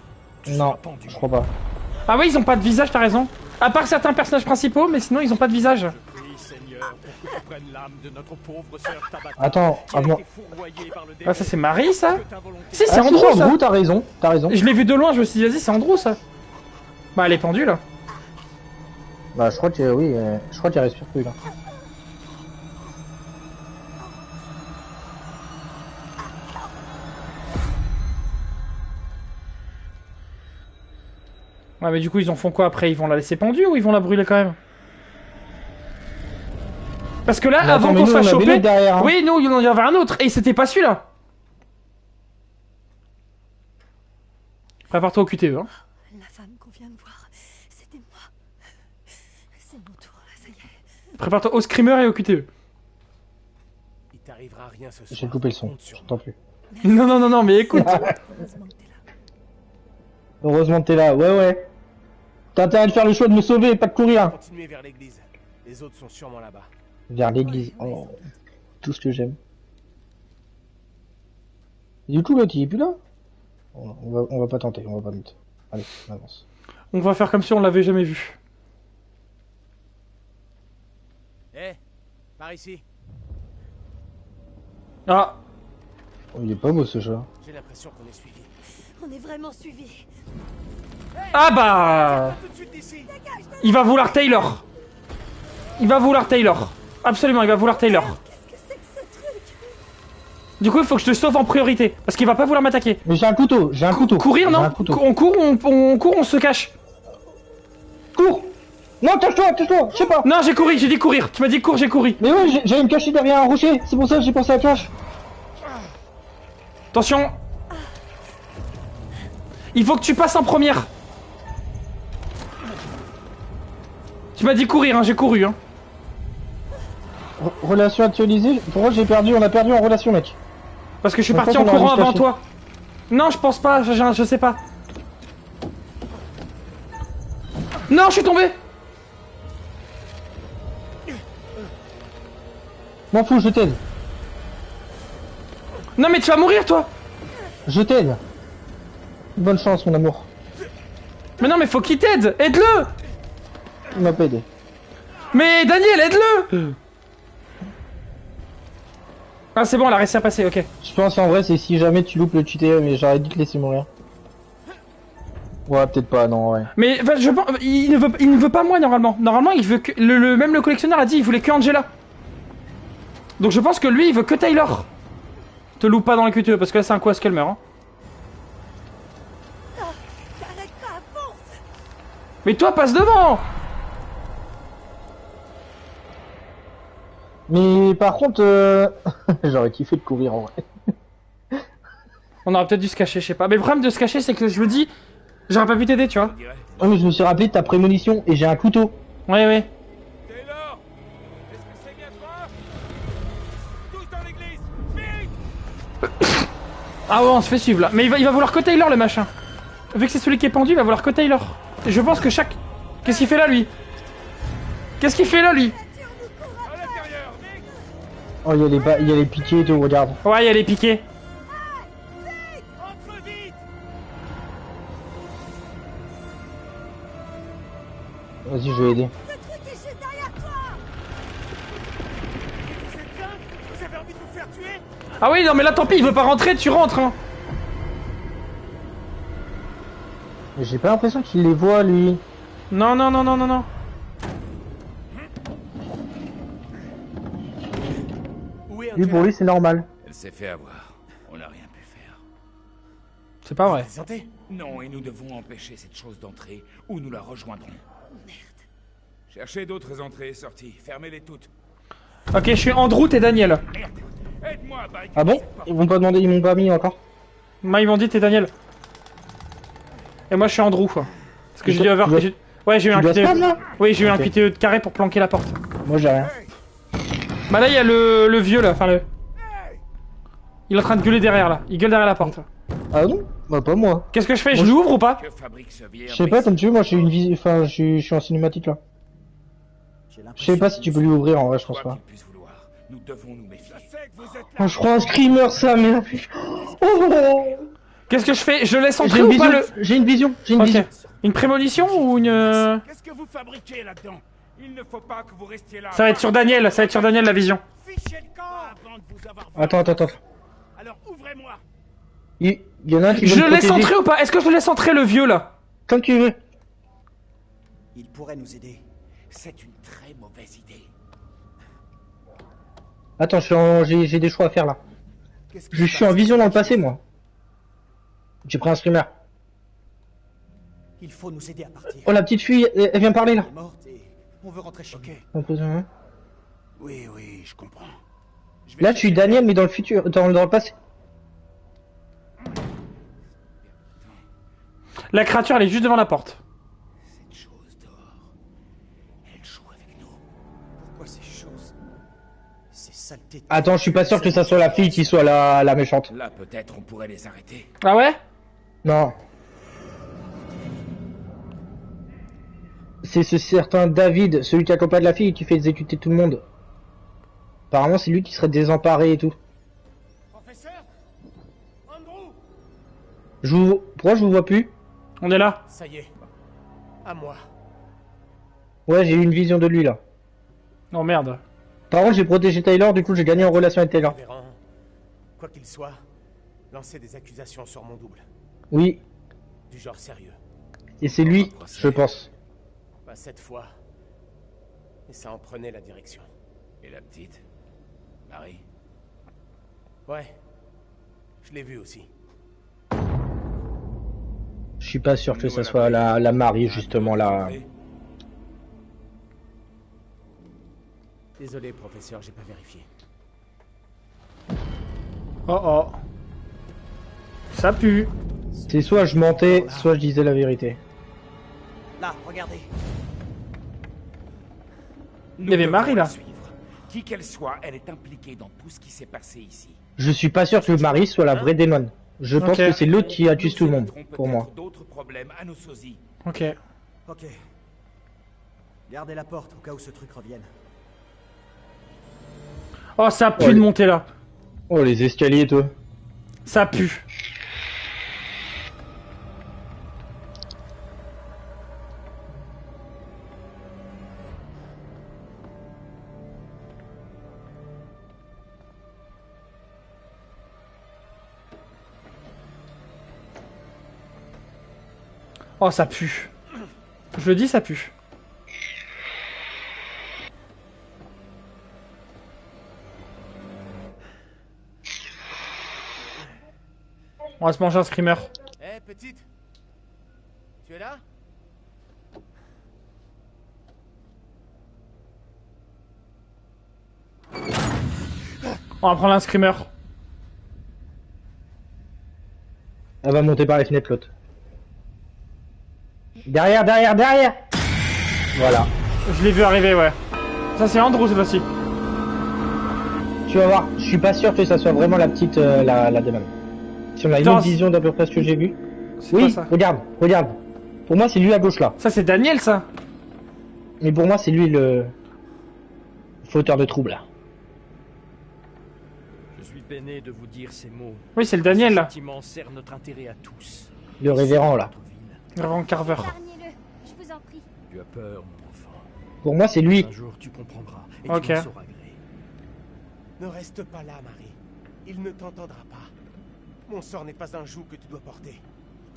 S2: Non, je crois pas.
S1: Ah oui, ils ont pas de visage, t'as raison. À part certains personnages principaux, mais sinon ils ont pas de visage.
S2: Attends, avant.
S1: Ah ça c'est Marie ça? Si c'est
S2: Ah,
S1: Andro ça.
S2: Andrew, t'as raison, t'as raison.
S1: Je l'ai vu de loin, je me suis dit vas-y c'est Andro ça. Bah elle est pendue là.
S2: Bah, je crois que oui, je crois qu'il respire plus là.
S1: Ouais mais du coup ils en font quoi après? Ils vont la laisser pendue ou ils vont la brûler quand même? Parce que là,
S2: Mais
S1: avant
S2: attends, mais
S1: qu'on
S2: nous,
S1: se fasse
S2: on avait
S1: choper...
S2: l'autre derrière, hein.
S1: Oui, nous, il y en avait un autre, et c'était pas celui-là. Prépare-toi au QTE, hein.
S5: La femme qu'on vient de voir, c'était moi. C'est mon tour, ça y est.
S1: Prépare-toi au screamer et au QTE.
S3: Il t'arrivera rien ce soir.
S2: J'ai coupé le son,
S3: Compte sur
S2: j'entends plus.
S1: Non, mais écoute.
S5: Heureusement que t'es là.
S2: Heureusement que t'es là, ouais. T'as intérêt de faire le choix de me sauver, pas de courir.
S3: Continuez vers l'église. Les autres sont sûrement là-bas.
S2: Vers l'église, oh, tout ce que j'aime. Du coup, l'autre il est plus là. On va pas tenter, on va pas mettre. Allez, on avance.
S1: On va faire comme si on l'avait jamais vu.
S3: Par ici.
S1: Ah,
S2: Oh, il est pas beau ce chat.
S3: J'ai l'impression qu'on est suivi.
S5: On est vraiment suivis.
S1: ah bah...
S3: Tout de suite d'ici.
S1: Il va vouloir Taylor. Il va vouloir Taylor. Absolument, il va vouloir Taylor.
S5: Qu'est-ce que c'est que ce truc?
S1: Du coup, il faut que je te sauve en priorité. Parce qu'il va pas vouloir m'attaquer.
S2: Mais j'ai un couteau, j'ai un couteau.
S1: Courir,
S2: J'ai
S1: non?
S2: un couteau.
S1: On court, on court, on se cache.
S2: Cours. Non, cache-toi, je sais pas.
S1: Non, j'ai couru, j'ai dit courir. Tu m'as dit cours, j'ai couru.
S2: Mais ouais, j'allais me cacher derrière un rocher, c'est pour ça que j'ai pensé à cache.
S1: Attention. Il faut que tu passes en première. Tu m'as dit courir, hein, j'ai couru, hein.
S2: Relation actualisée. Pourquoi j'ai perdu? On a perdu en relation, mec.
S1: Parce que je suis
S2: En
S1: parti
S2: fait,
S1: en
S2: on aurait
S1: courant
S2: dû se
S1: avant
S2: cacher.
S1: toi. Non, je pense pas, je sais pas. Non, je suis tombé.
S2: M'en fous, je t'aide.
S1: Non, mais tu vas mourir, toi.
S2: Je t'aide. Bonne chance, mon amour.
S1: Mais non, mais faut qu'il t'aide. Aide-le.
S2: Il m'a pas aidé.
S1: Mais Daniel, aide-le! Ah, c'est bon, elle a réussi à passer, ok.
S2: Je pense en vrai, c'est si jamais tu loupes le tutoriel, mais j'aurais dû te laisser mourir. Ouais, peut-être pas, non, ouais.
S1: Mais enfin, je pense, il ne veut pas moi normalement. Normalement, il veut que même le collectionneur a dit il voulait que Angela. Donc je pense que lui, il veut que Taylor. Te loupe pas dans les QTE parce que là, c'est un coup à ce qu'elle meurt. Hein.
S5: T'arrêtes pas, fonce!
S1: Mais toi, passe devant.
S2: Mais par contre, j'aurais kiffé de courir en vrai.
S1: On aurait peut-être dû se cacher, je sais pas. Mais le problème de se cacher, c'est que je me dis, j'aurais pas pu t'aider, tu vois.
S2: Oh, mais je me suis rappelé de ta prémonition et j'ai un couteau.
S1: Ouais, ouais.
S7: Taylor, est-ce que c'est bien toi? Tous dans l'église, vite!
S1: Ah ouais, on se fait suivre là. Mais il va vouloir que Taylor le machin. Vu que c'est celui qui est pendu, il va vouloir que Taylor. Et je pense que chaque... Qu'est-ce qu'il fait là, lui? Qu'est-ce qu'il fait là, lui?
S7: À l'intérieur, vite!
S2: Oh, il y a les piquets et tout, regarde.
S1: Ouais, il y a les piquets.
S7: Entre vite!
S2: Vas-y, je vais aider.
S5: Ce truc est juste derrière toi!
S7: Vous êtes bien? Vous avez envie de vous faire tuer?
S1: Ah oui, non mais là, tant pis, il veut pas rentrer, tu rentres, hein.
S2: Mais j'ai pas l'impression qu'il les voit, lui.
S1: Non, non, non, non, non, non.
S7: Où est
S2: Lui, pour lui, c'est normal.
S8: Elle s'est fait avoir. On n'a rien pu faire.
S1: C'est pas vrai.
S7: Santé?
S8: Non, et nous devons empêcher cette chose d'entrer, ou nous la rejoindrons. Cherchez d'autres entrées et sorties. Fermez-les toutes.
S1: Ok, je suis Andrew, t'es Daniel.
S8: Merde! Aide-moi à barricader
S2: Ah bon?
S8: cette porte.
S2: Ils m'ont pas demandé, ils m'ont pas mis encore.
S1: Moi, ils m'ont dit t'es Daniel. Et moi, je suis Andrew, quoi. Parce que j'ai
S2: Tu
S1: dû avoir...
S2: dois-
S1: Ouais, j'ai eu un
S2: dois
S1: QTE.
S2: spam, là?
S1: Oui, j'ai eu un
S2: Ok.
S1: QTE de carré pour planquer la porte.
S2: Moi, j'ai rien.
S1: Bah là, il y a le vieux, là. Enfin, le... Il est en train de gueuler derrière, là. Il gueule derrière la porte.
S2: Ah non? Bah, pas moi.
S1: Qu'est-ce que je fais?
S2: Moi,
S1: Je l'ouvre ou pas?
S8: Que fabrique ce vieil
S2: Je sais pas, comme tu veux, moi, j'ai une vision. Enfin, je suis en cinématique là. Je sais pas si tu peux lui ouvrir en vrai, je pense
S8: Quoi
S2: pas.
S8: qu'il puisse vouloir, nous devons nous méfier.
S7: Je sais que vous êtes
S2: Oh,
S7: là!
S2: je crois un screamer, ça, merde. Oh,
S1: Qu'est-ce que je fais? Je laisse
S2: j'ai
S1: entrer
S2: une
S1: ou
S2: vision,
S1: pas le...
S2: j'ai une vision, j'ai une
S1: Ok.
S2: vision.
S1: Une prémonition ou une...
S7: Qu'est-ce que vous fabriquez là-dedans?
S8: Il ne faut pas que vous restiez là.
S1: Ça va être sur Daniel, ça va être sur Daniel, la vision.
S7: Fichez le camp avant de vous avoir...
S2: Attends.
S7: Alors ouvrez-moi!
S2: Il y en a un qui veut
S1: Je
S2: me
S1: le laisse
S2: protéger.
S1: entrer ou pas? Est-ce que je laisse entrer le vieux, là?
S2: Comme tu veux.
S4: Il pourrait nous aider.
S8: C'est une très mauvaise idée.
S2: Attends, j'ai des choix à faire là.
S4: Qu'est-ce qui
S2: Je
S4: se
S2: suis en
S4: passe?
S2: vision dans le passé, moi. J'ai pris un screamer.
S4: Il faut nous aider à partir.
S2: Oh, la petite fille, elle vient parler là.
S4: Elle est morte et on veut rentrer chez nous.
S2: En posant un.
S4: Oui, je comprends.
S2: Là, je suis Daniel, mais dans le futur, dans le passé.
S1: La créature, elle est juste devant la porte.
S8: Cette chose dehors, elle joue avec nous.
S4: Pourquoi ces choses? Ces saletés.
S2: Attends, je suis pas sûr que ça soit la fille qui soit la méchante.
S8: Là, peut-être, on pourrait les arrêter.
S1: Ah ouais?
S2: Non. C'est ce certain David, celui qui accompagne la fille et qui fait exécuter tout le monde. Apparemment, c'est lui qui serait désemparé et tout.
S7: Professeur? Andrew?
S2: Pourquoi je vous vois plus?
S1: On est là.
S7: Ça y est. À moi.
S2: Ouais, j'ai eu une vision de lui là.
S1: Oh merde.
S2: Par contre, j'ai protégé Taylor, du coup, j'ai gagné en relation avec Taylor.
S7: Véran, quoi qu'il soit, lancez des accusations sur mon double.
S2: Oui,
S7: Du genre sérieux.
S2: et c'est lui, je pense.
S7: Pas cette fois. Et ça en prenait la direction.
S8: Et la petite? Marie?
S7: Ouais. Je l'ai vu aussi.
S2: Je suis pas sûr que ça soit la Marie, justement, là.
S7: Désolé, professeur, j'ai pas vérifié.
S1: Oh oh. Ça pue.
S2: C'est soit je mentais, soit je disais la vérité.
S4: Là, regardez.
S1: Il y avait Marie là.
S8: Qui qu'elle soit, elle est impliquée dans tout ce qui s'est passé ici.
S2: Je suis pas sûr que Marie soit la vraie démon. Je pense
S1: Ok.
S2: que c'est l'autre qui accuse
S8: Nous
S2: tout le monde,
S8: éviterons
S2: pour moi.
S8: peut-être d'autres problèmes à nos sosies.
S1: Ok.
S4: Ok. Gardez la porte au cas où ce truc revienne.
S1: Oh, ça pue
S2: Ouais.
S1: de monter là.
S2: Oh, les escaliers, toi.
S1: Ça pue. Oh, ça pue. Je le dis, ça pue. On va se manger un screamer.
S7: Eh, petite. Tu es là?
S1: On va prendre un screamer.
S2: Elle va monter par les fenêtres, l'autre. Derrière, derrière, derrière. Voilà.
S1: Je l'ai vu arriver, ouais. Ça, c'est Andrew, cette fois-ci.
S2: Tu vas voir, je suis pas sûr que ça soit vraiment la petite, la démon. Si on a une
S1: Putain,
S2: autre vision d'à peu près ce que j'ai vu.
S1: C'est
S2: Oui,
S1: quoi, ça?
S2: regarde, regarde. Pour moi, c'est lui à gauche là.
S1: Ça, c'est Daniel, ça.
S2: Mais pour moi, c'est lui le fauteur de trouble là.
S9: Je suis peiné de vous dire ces mots.
S1: Oui, c'est le Daniel, là.
S9: Ce sentiment sert notre intérêt à tous.
S2: Le révérend là.
S1: Révérend Carver.
S5: Épargnez-le, je vous en prie.
S9: Tu as peur, mon enfant.
S2: Pour moi, c'est lui.
S9: Un jour, tu comprendras et
S1: Ok.
S9: tu en sauras gré.
S7: Ne reste pas là, Marie. Il ne t'entendra pas. Mon sort n'est pas un joug que tu dois porter.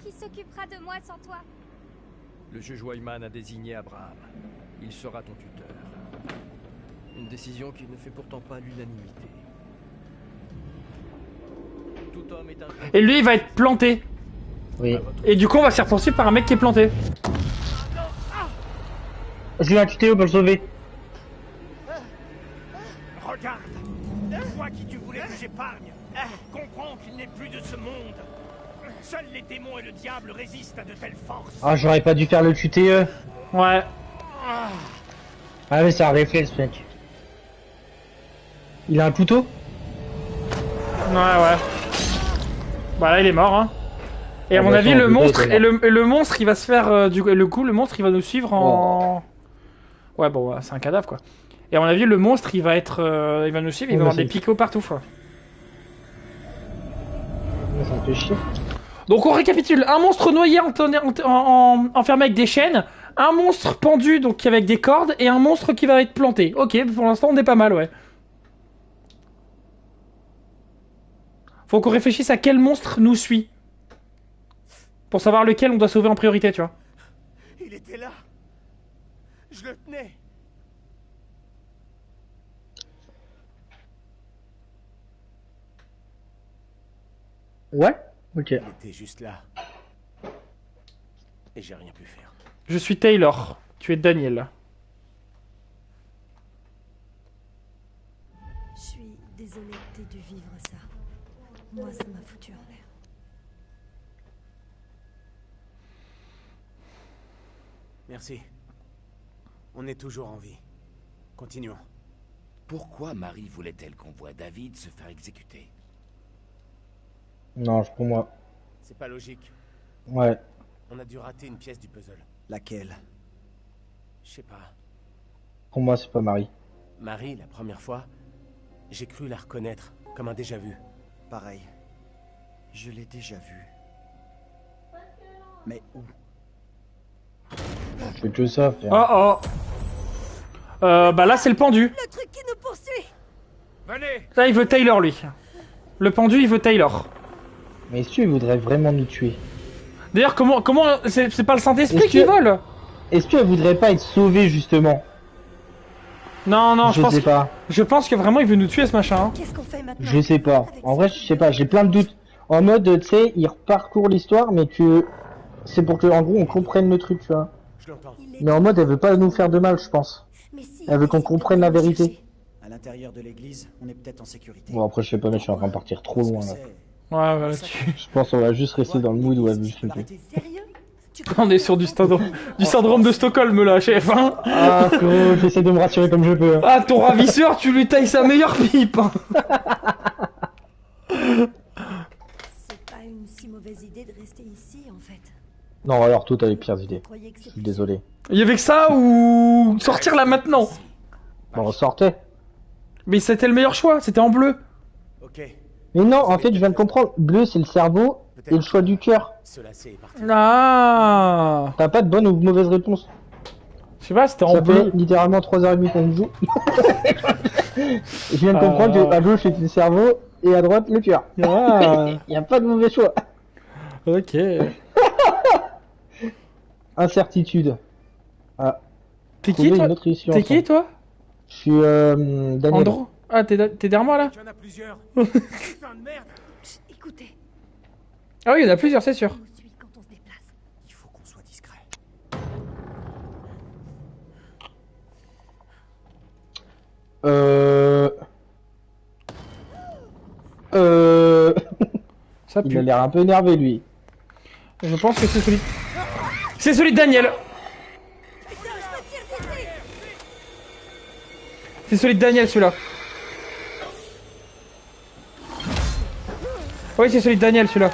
S5: Qui s'occupera de moi sans toi?
S9: Le juge Wyman a désigné Abraham. Il sera ton tuteur. Une décision qui ne fait pourtant pas l'unanimité. Tout homme est un...
S1: Et lui, il va être planté.
S2: Oui.
S1: Et du coup, on va se faire poursuivre par un mec qui est planté.
S2: J'ai un tutéo pour le sauver.
S3: Regarde, toi qui tu voulais que j'épargne, comprends qu'il n'est plus de ce monde. Seuls les démons et le diable résistent à de telles forces.
S2: Ah, j'aurais pas dû faire le tutéo.
S1: Ouais.
S2: Ah, mais c'est un réflexe, mec. Il a un couteau?
S1: Ouais, ouais. Bah là, il est mort, hein. Et à
S2: Ah
S1: mon
S2: bah,
S1: avis,
S2: attends,
S1: le
S2: le
S1: monstre,
S2: bébé est
S1: et le monstre, il va se faire, le coup, le monstre, il va nous suivre en... Ouais, bon, ouais, c'est un cadavre, quoi. Et à mon avis, le monstre, il va être, il va nous suivre, il va
S2: Ouais,
S1: avoir
S2: mais
S1: des
S2: c'est-
S1: picots partout, quoi.
S2: Ça me fait chier.
S1: Donc on récapitule, un monstre noyé enfermé avec des chaînes, un monstre pendu donc avec des cordes, et un monstre qui va être planté. Ok, pour l'instant on est pas mal, ouais. Faut qu'on réfléchisse à quel monstre nous suit. Pour savoir lequel on doit sauver en priorité, tu vois.
S7: Il était là. Je le tenais.
S2: Ouais? Ok.
S7: Il était juste là. Et j'ai rien pu faire.
S1: Je suis Taylor, tu es Daniel.
S5: Je suis désolée que t'aies dû vivre ça. Moi, ça m'a foutu en l'air.
S7: Merci. On est toujours en vie. Continuons.
S8: Pourquoi Marie voulait-elle qu'on voie David se faire exécuter?
S2: Non, pour moi.
S7: C'est pas logique.
S2: Ouais.
S7: On a dû rater une pièce du puzzle.
S4: Laquelle?
S7: Je sais pas.
S2: Pour moi, c'est pas Marie.
S7: Marie, la première fois, j'ai cru la reconnaître, comme un déjà-vu.
S4: Pareil. Je l'ai déjà vu. Mais où?
S2: Je fais que ça, frère.
S1: Oh oh. Bah là c'est le pendu.
S5: Le truc qui nous poursuit!
S8: Venez!
S1: Là il veut Taylor lui. Le pendu il veut Taylor.
S2: Mais est-ce qu'il voudrait vraiment nous tuer?
S1: D'ailleurs comment c'est pas le Saint-Esprit
S2: Est-ce
S1: qui
S2: que-
S1: vole?
S2: Est-ce qu'elle voudrait pas être sauvée, justement?
S1: Non non,
S2: Je sais pas.
S1: je pense que vraiment il veut nous tuer ce machin. Hein.
S5: Qu'est-ce qu'on fait maintenant?
S2: Je sais pas. En vrai, je sais pas. J'ai plein de doutes. En mode, tu sais, il reparcourt l'histoire, mais que... C'est pour que, en gros, on comprenne le truc, tu vois.
S7: Je l'entends.
S5: Il est
S2: Mais en mode, elle veut pas nous faire de mal, je pense.
S5: Mais si,
S2: Elle veut qu'on
S5: essaye de
S2: comprenne la
S5: nous
S2: vérité.
S5: chercher.
S4: À l'intérieur de l'église, on est peut-être en sécurité.
S2: Bon, après, je sais pas, mais je suis en train de partir trop
S4: Parce que
S2: loin, là.
S4: c'est-
S1: Ouais voilà tu...
S2: Je pense qu'on va juste rester dans le mood où elle veut se tuer.
S5: Sérieux? Tu
S1: On est sur du syndrome de Stockholm là, chef. Hein.
S2: Ah, frérot, j'essaie de me rassurer comme je peux.
S1: Ah ton ravisseur, tu lui tailles sa meilleure pipe. Hein.
S5: C'est pas une si mauvaise idée de rester ici, en fait.
S2: Non, alors, toi, t'as les pires
S5: Vous
S2: idées.
S5: croyez que
S2: Je
S5: c'est
S2: suis
S5: plus
S2: désolé.
S1: Il y avait que ça ou sortir là maintenant.
S2: Bon, on sortait.
S1: Mais c'était le meilleur choix, c'était en bleu.
S7: Ok.
S2: Mais non, en fait, je viens de comprendre. Bleu, c'est le cerveau et le choix du cœur.
S7: Cela c'est parti.
S1: Ah.
S2: T'as pas de bonne ou mauvaise réponse.
S1: Je sais pas, c'était en
S2: Ça fait
S1: bleu.
S2: littéralement 3h30 qu'on joue. Je viens de comprendre que à gauche c'était le cerveau et à droite le cœur.
S1: Ah.
S2: Y a pas de mauvais choix.
S1: Ok.
S2: Incertitude. Ah.
S1: T'es
S2: Trouver
S1: qui toi
S2: une autre issue
S1: T'es qui
S2: ensemble.
S1: toi
S2: Je suis Daniel.
S1: Andro. Ah t'es derrière moi là?
S7: Il y en a plusieurs. Putain de merde.
S5: Chut, écoutez,
S1: Ah oui, il y en a plusieurs, c'est sûr.
S5: on nous suit quand on se déplace.
S4: Il faut qu'on soit discret.
S2: Euh...
S1: Ça
S2: Il a
S1: pue.
S2: l'air un peu énervé lui.
S1: Je pense que c'est celui... C'est celui de Daniel.
S5: Putain, je me tire d'ici.
S1: C'est celui de Daniel celui-là. Oui, c'est celui de Daniel celui-là.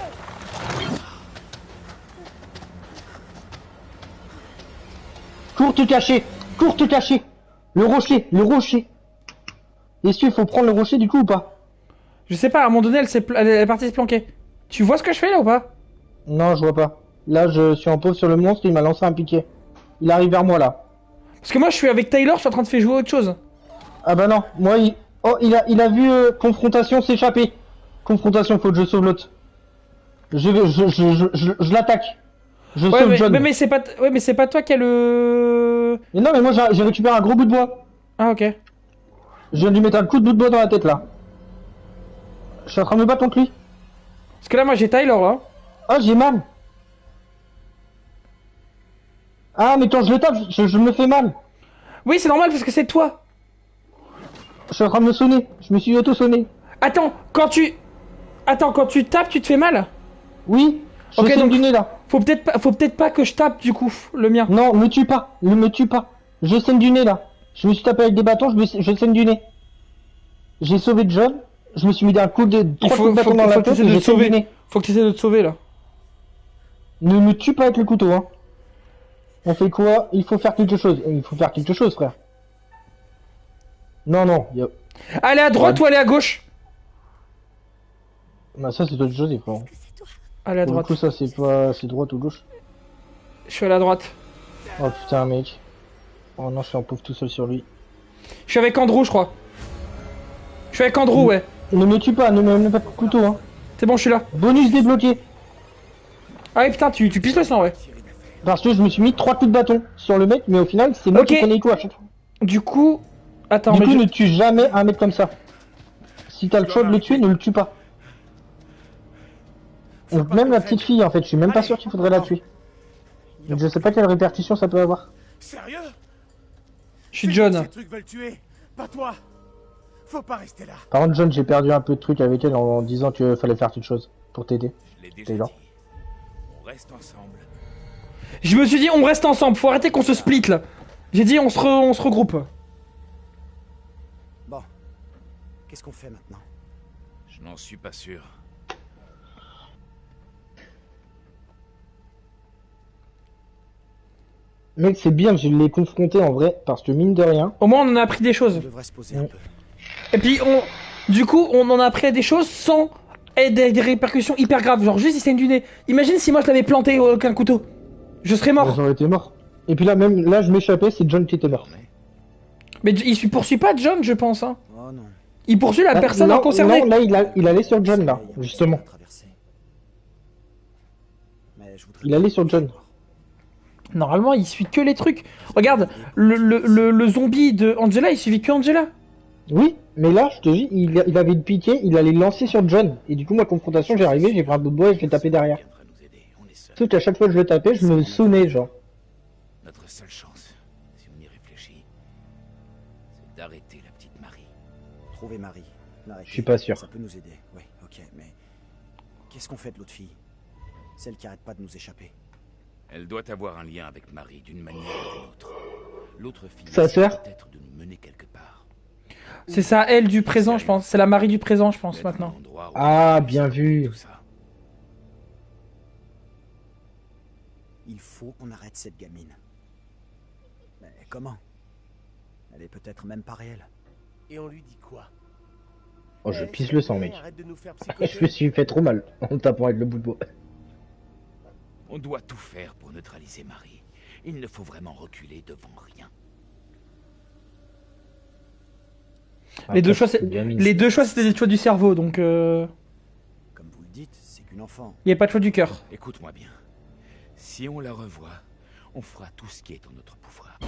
S2: Cours te cacher. Cours te cacher. Le rocher. Le rocher. Est-ce qu'il faut prendre le rocher du coup ou pas?
S1: Je sais pas, à un moment donné, elle est partie se planquer. Tu vois ce que je fais là ou pas?
S2: Non, je vois pas. Là, je suis en pause sur le monstre, il m'a lancé un piquet. Il arrive vers moi là.
S1: Parce que moi je suis avec Tyler, je suis en train de faire jouer autre chose.
S2: Ah bah non, moi il... Oh, il a vu confrontation s'échapper. Confrontation, faut que je sauve l'autre. Je l'attaque. Je
S1: Ouais,
S2: sauve John.
S1: mais c'est pas, ouais, mais c'est pas toi qui a le.
S2: Mais non, mais moi j'ai récupéré un gros bout de bois.
S1: Ah ok.
S2: Je viens de lui mettre un coup de bout de bois dans la tête là. Je suis en train de me battre contre lui.
S1: Parce que là moi j'ai Tyler là.
S2: Ah, j'ai mal. Ah, mais quand je le tape, je me fais mal.
S1: Oui, c'est normal parce que c'est toi.
S2: Je suis en train de me sonner. Je me suis auto-sonné.
S1: Attends, quand tu tapes, tu te fais mal.
S2: Oui, je
S1: Ok,
S2: saigne
S1: donc-
S2: du nez là.
S1: Faut peut-être pas que je tape du coup le mien.
S2: Non, me tue pas. Ne me tue pas. Je saigne du nez là. Je me suis tapé avec des bâtons, je saigne du nez. J'ai sauvé John. Je me suis mis d'un coup de
S1: Il
S2: trois
S1: faut,
S2: coups de bâton dans la
S1: que
S2: tête
S1: t'essaies
S2: et
S1: de
S2: je
S1: te
S2: saigne du
S1: sauver.
S2: nez.
S1: Faut que tu essaies de te sauver là.
S2: Ne me tue pas avec le couteau, hein. On fait quoi? Il faut faire quelque chose. Il faut faire quelque chose, frère. Non, non.
S1: Allez à droite
S2: Ouais.
S1: ou aller à gauche?
S2: Bah, ça, c'est autre chose, frère.
S5: Est-ce que c'est toi?
S1: Allez à
S2: Pour le
S1: droite.
S2: coup, ça, c'est pas... C'est droite ou gauche.
S1: Je suis à la droite.
S2: Oh, putain, mec. Oh non, je suis en pauvre tout seul sur lui.
S1: Je suis avec Andrew, je crois. Je suis avec Andrew, ouais.
S2: Ne me tue pas, ne me mets pas de couteau, hein.
S1: C'est bon, je suis là.
S2: Bonus débloqué.
S1: Ah oui, putain, tu pisses le sang, ouais.
S2: Parce que je me suis mis 3 coups de bâton sur le mec, mais au final, c'est moi
S1: Ok.
S2: qui prenais les coups à chaque fois.
S1: Du coup, attends,
S2: Du
S1: mais
S2: coup,
S1: je-
S2: ne tue jamais un mec comme ça. Si t'as le choix de le tuer, ne le tue pas. Donc, même la petite fille, en fait, je suis même pas sûr qu'il faudrait la tuer. Je sais pas quelle répercussion ça peut avoir.
S7: Sérieux?
S1: je suis John.
S7: Ces trucs veulent tuer. Pas toi. Faut pas rester là.
S2: Par contre, John, j'ai perdu un peu de trucs avec elle en disant qu'il fallait faire quelque chose pour t'aider.
S8: Je l'ai déjà
S2: Taylor.
S8: dit. On reste ensemble.
S1: Je me suis dit, on reste ensemble, faut arrêter qu'on se split là. J'ai dit, on se regroupe.
S4: Bon. Qu'est-ce qu'on fait maintenant?
S8: Je n'en suis pas sûr.
S2: Mec, c'est bien, je l'ai confronté en vrai, parce que mine de rien.
S1: Au moins, on en a appris des
S4: On
S1: choses.
S4: devrait se poser un peu.
S1: Et puis, du coup, on en a appris des choses sans des répercussions hyper graves. Genre, juste, il saigne du nez. Imagine si moi je l'avais planté avec un couteau. Je serais mort.
S2: J'aurais été mort. Et puis là, même là, je m'échappais, c'est John qui était mort.
S1: Mais il poursuit pas John, je pense. Hein.
S4: Oh non.
S1: Il poursuit la
S2: Ah,
S1: personne
S2: non,
S1: concernée.
S2: Non, là, il allait sur John, là, justement.
S4: Mais je voudrais
S2: Il allait sur John.
S1: Normalement, il suit que les trucs. Regarde, le zombie de Angela, il suivit que Angela.
S2: Oui, mais là, je te dis, il avait le piqué, il allait le lancer sur John. Et du coup, moi, confrontation, j'ai arrivé, j'ai pris un bout de bois et je l'ai tapé derrière.
S8: Il viendra nous aider. On est seuls.
S2: Sauf qu'à chaque fois que je le tapais, je me sonnais, genre.
S8: Notre seule chance, si on y réfléchit, c'est d'arrêter la petite Marie.
S4: trouver Marie. L'arrêter.
S2: Je suis pas sûr.
S4: Ça peut nous aider. Oui, ok, mais qu'est-ce qu'on fait de l'autre fille? Celle qui arrête pas de nous échapper.
S8: Elle doit avoir un lien avec Marie d'une manière ou d'une autre. L'autre fille
S2: Sa
S8: essaie
S2: sœur
S8: peut-être de nous mener quelque part.
S1: C'est ça, elle du présent, je pense. C'est la Marie du présent, je pense,
S8: Peut-être
S1: maintenant.
S8: un endroit où
S2: Ah,
S8: on peut
S2: bien
S8: s'occuper
S2: vu.
S8: de tout ça.
S4: Il faut qu'on arrête cette gamine. Mais comment? Elle est peut-être même pas réelle.
S7: Et on lui dit quoi?
S2: Oh, je
S7: Eh,
S2: pisse
S7: s'il
S2: le
S7: te
S2: sang,
S7: plaît,
S2: mec.
S7: arrête de nous faire
S2: Je me
S7: psychoter.
S2: suis fait trop mal en me tapant avec le bout de bois.
S8: On doit tout faire pour neutraliser Marie. Il ne faut vraiment reculer devant rien.
S1: Les deux
S2: Après,
S1: choix,
S2: c'est une gamine.
S1: les deux choix, c'était des choix du cerveau, donc
S4: Comme vous le dites, c'est qu'une enfant.
S1: il n'y a pas de choix du cœur.
S8: Écoute-moi bien. Si on la revoit, On fera tout ce qui est en notre pouvoir.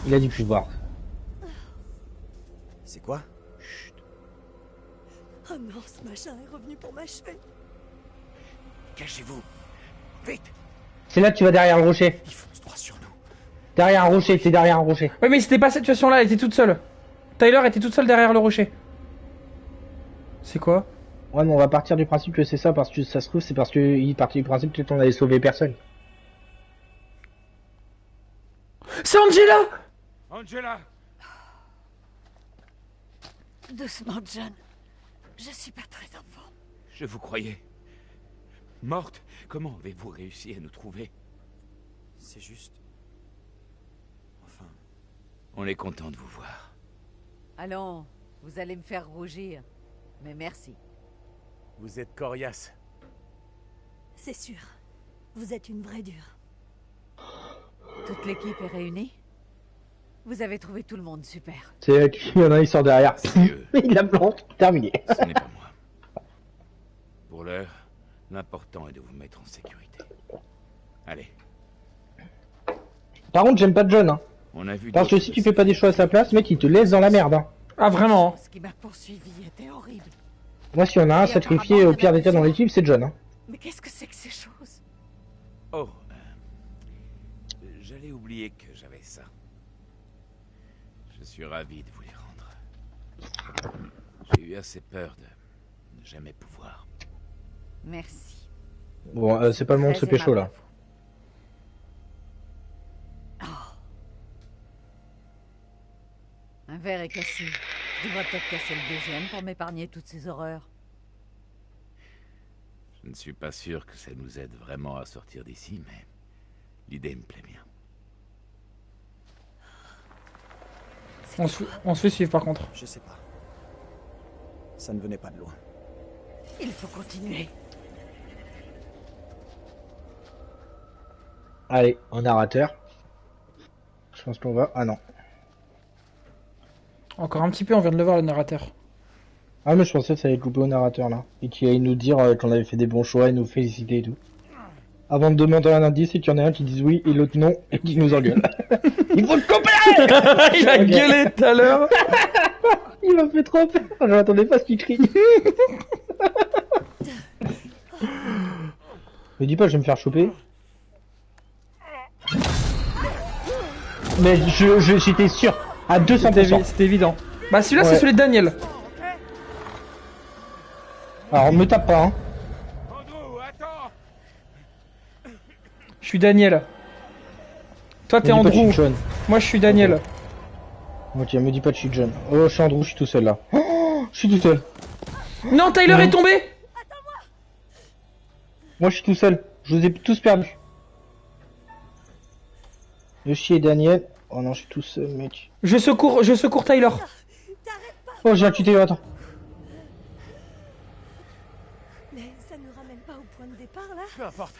S2: Il a du pouvoir.
S4: C'est quoi?
S5: Oh non, ce machin est revenu pour m'achever.
S8: Cachez-vous. Vite.
S2: C'est là que tu vas derrière le rocher.
S8: Il fonce droit sur nous.
S2: Derrière un rocher, t'es derrière un rocher.
S1: Ouais, mais c'était pas cette situation-là, elle était toute seule. Tyler était toute seule derrière le rocher. C'est quoi?
S2: Ouais, mais on va partir du principe que c'est ça, parce que ça se trouve, c'est parce qu'il est parti du principe que on allait sauver personne.
S1: C'est Angela!
S8: Angela!
S5: Doucement, John. Je suis pas très en forme.
S8: Je vous croyais. Morte? Comment avez-vous réussi à nous trouver?
S4: C'est juste... Enfin...
S8: On est content de vous voir.
S10: Allons, vous allez me faire rougir. Mais merci.
S7: Vous êtes coriace.
S5: C'est sûr. Vous êtes une vraie dure.
S10: Toute l'équipe est réunie? Vous avez trouvé tout le monde super.
S2: C'est qu'il y en a, il sort derrière.
S8: Dieu.
S2: Il la plante, terminé.
S8: Ce n'est pas moi. Pour l'heure, l'important est de vous mettre en sécurité. Allez.
S2: Par contre, j'aime pas John, hein.
S8: On a vu
S2: Parce que
S8: d'autres
S2: si tu fais pas des choix à sa place, mec, il te laisse dans la merde, hein.
S1: Ah, vraiment?
S10: Ce qui m'a poursuivi était horrible.
S2: Moi, s'il y en a un sacrifié au pire des cas dans l'équipe, c'est John, hein.
S10: Mais qu'est-ce que c'est que ces choses?
S8: Oh, j'allais oublier que j'avais ça. Je suis ravi de vous les rendre. J'ai eu assez peur de ne jamais pouvoir.
S10: Merci.
S2: Bon, c'est pas le moment de se pécho, là.
S10: Un verre est cassé. Je devrais peut-être casser le deuxième pour m'épargner toutes ces horreurs.
S8: Je ne suis pas sûr que ça nous aide vraiment à sortir d'ici, mais l'idée me plaît bien.
S1: On se fait suivre par contre.
S4: Je sais pas. Ça ne venait pas de loin.
S10: Il faut continuer.
S2: Allez, en narrateur. Je pense qu'on va... Ah non.
S1: Encore un petit peu, on vient de le voir le narrateur.
S2: Ah mais je pensais que ça allait couper au narrateur là. Et qu'il allait nous dire qu'on avait fait des bons choix et nous féliciter et tout. Avant de demander un indice et qu'il y en a un qui dise oui et l'autre non et qui nous engueule. Il faut le couper.
S1: Il a gueulé tout à l'heure.
S2: Il m'a fait trop peur. Je m'attendais pas à ce qu'il crie. Me dis pas je vais me faire choper. Mais j'étais sûr. À 200%.
S1: C'était évident. Bah celui-là
S2: Ouais.
S1: c'est celui de Daniel.
S2: Alors me tape pas hein.
S8: Andrew, attends!
S1: Je suis Daniel. Toi t'es
S2: Me dis pas que je
S1: Andrew.
S2: suis John.
S1: Moi je suis Daniel.
S2: Ok, me dis pas que je suis John. Oh, je suis Andrew, je suis tout seul là. Oh, je suis tout seul.
S1: Non, Tyler est tombé.
S2: Moi je suis tout seul. Je vous ai tous perdus. Yoshi et Daniel. Oh non, je suis tout seul, mec.
S1: Je secours Tyler.
S2: Oh, j'ai un quitté, attends.
S5: Mais ça ne ramène pas au point de départ, là?
S7: Peu importe.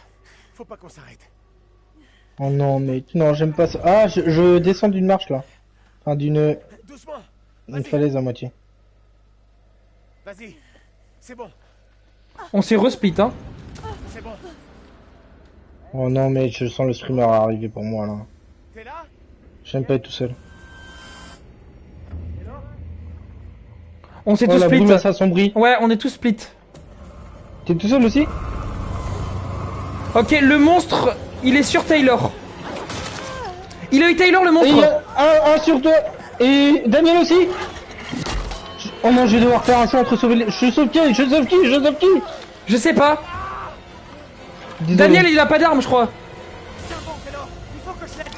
S7: Faut pas qu'on s'arrête.
S2: Oh non, mec. Non, j'aime pas ça. Ah, je descends d'une marche là. Enfin, d'une
S7: Doucement.
S2: falaise à moitié.
S7: Vas-y. C'est bon.
S1: On s'est resplit hein.
S7: C'est bon.
S2: Oh non, mec, je sens le streamer arriver pour moi là.
S7: T'es là?
S2: J'aime pas être tout seul.
S1: On s'est
S2: Oh,
S1: tous
S2: la
S1: split.
S2: brume s'assombrit.
S1: Ouais, on est tous split.
S2: T'es tout seul aussi?
S1: Ok, le monstre, il est sur Taylor. Il a eu Taylor le
S2: Et
S1: monstre.
S2: un sur toi. Et Daniel aussi. Oh non, je vais devoir faire un choix entre sauver les... Je sauve qui? Je sauve qui? Je sauve qui?
S1: Je sais pas.
S2: Désolé.
S1: Daniel il a pas d'arme je crois.
S7: Tiens bon, Taylor. Il faut que je l'aide.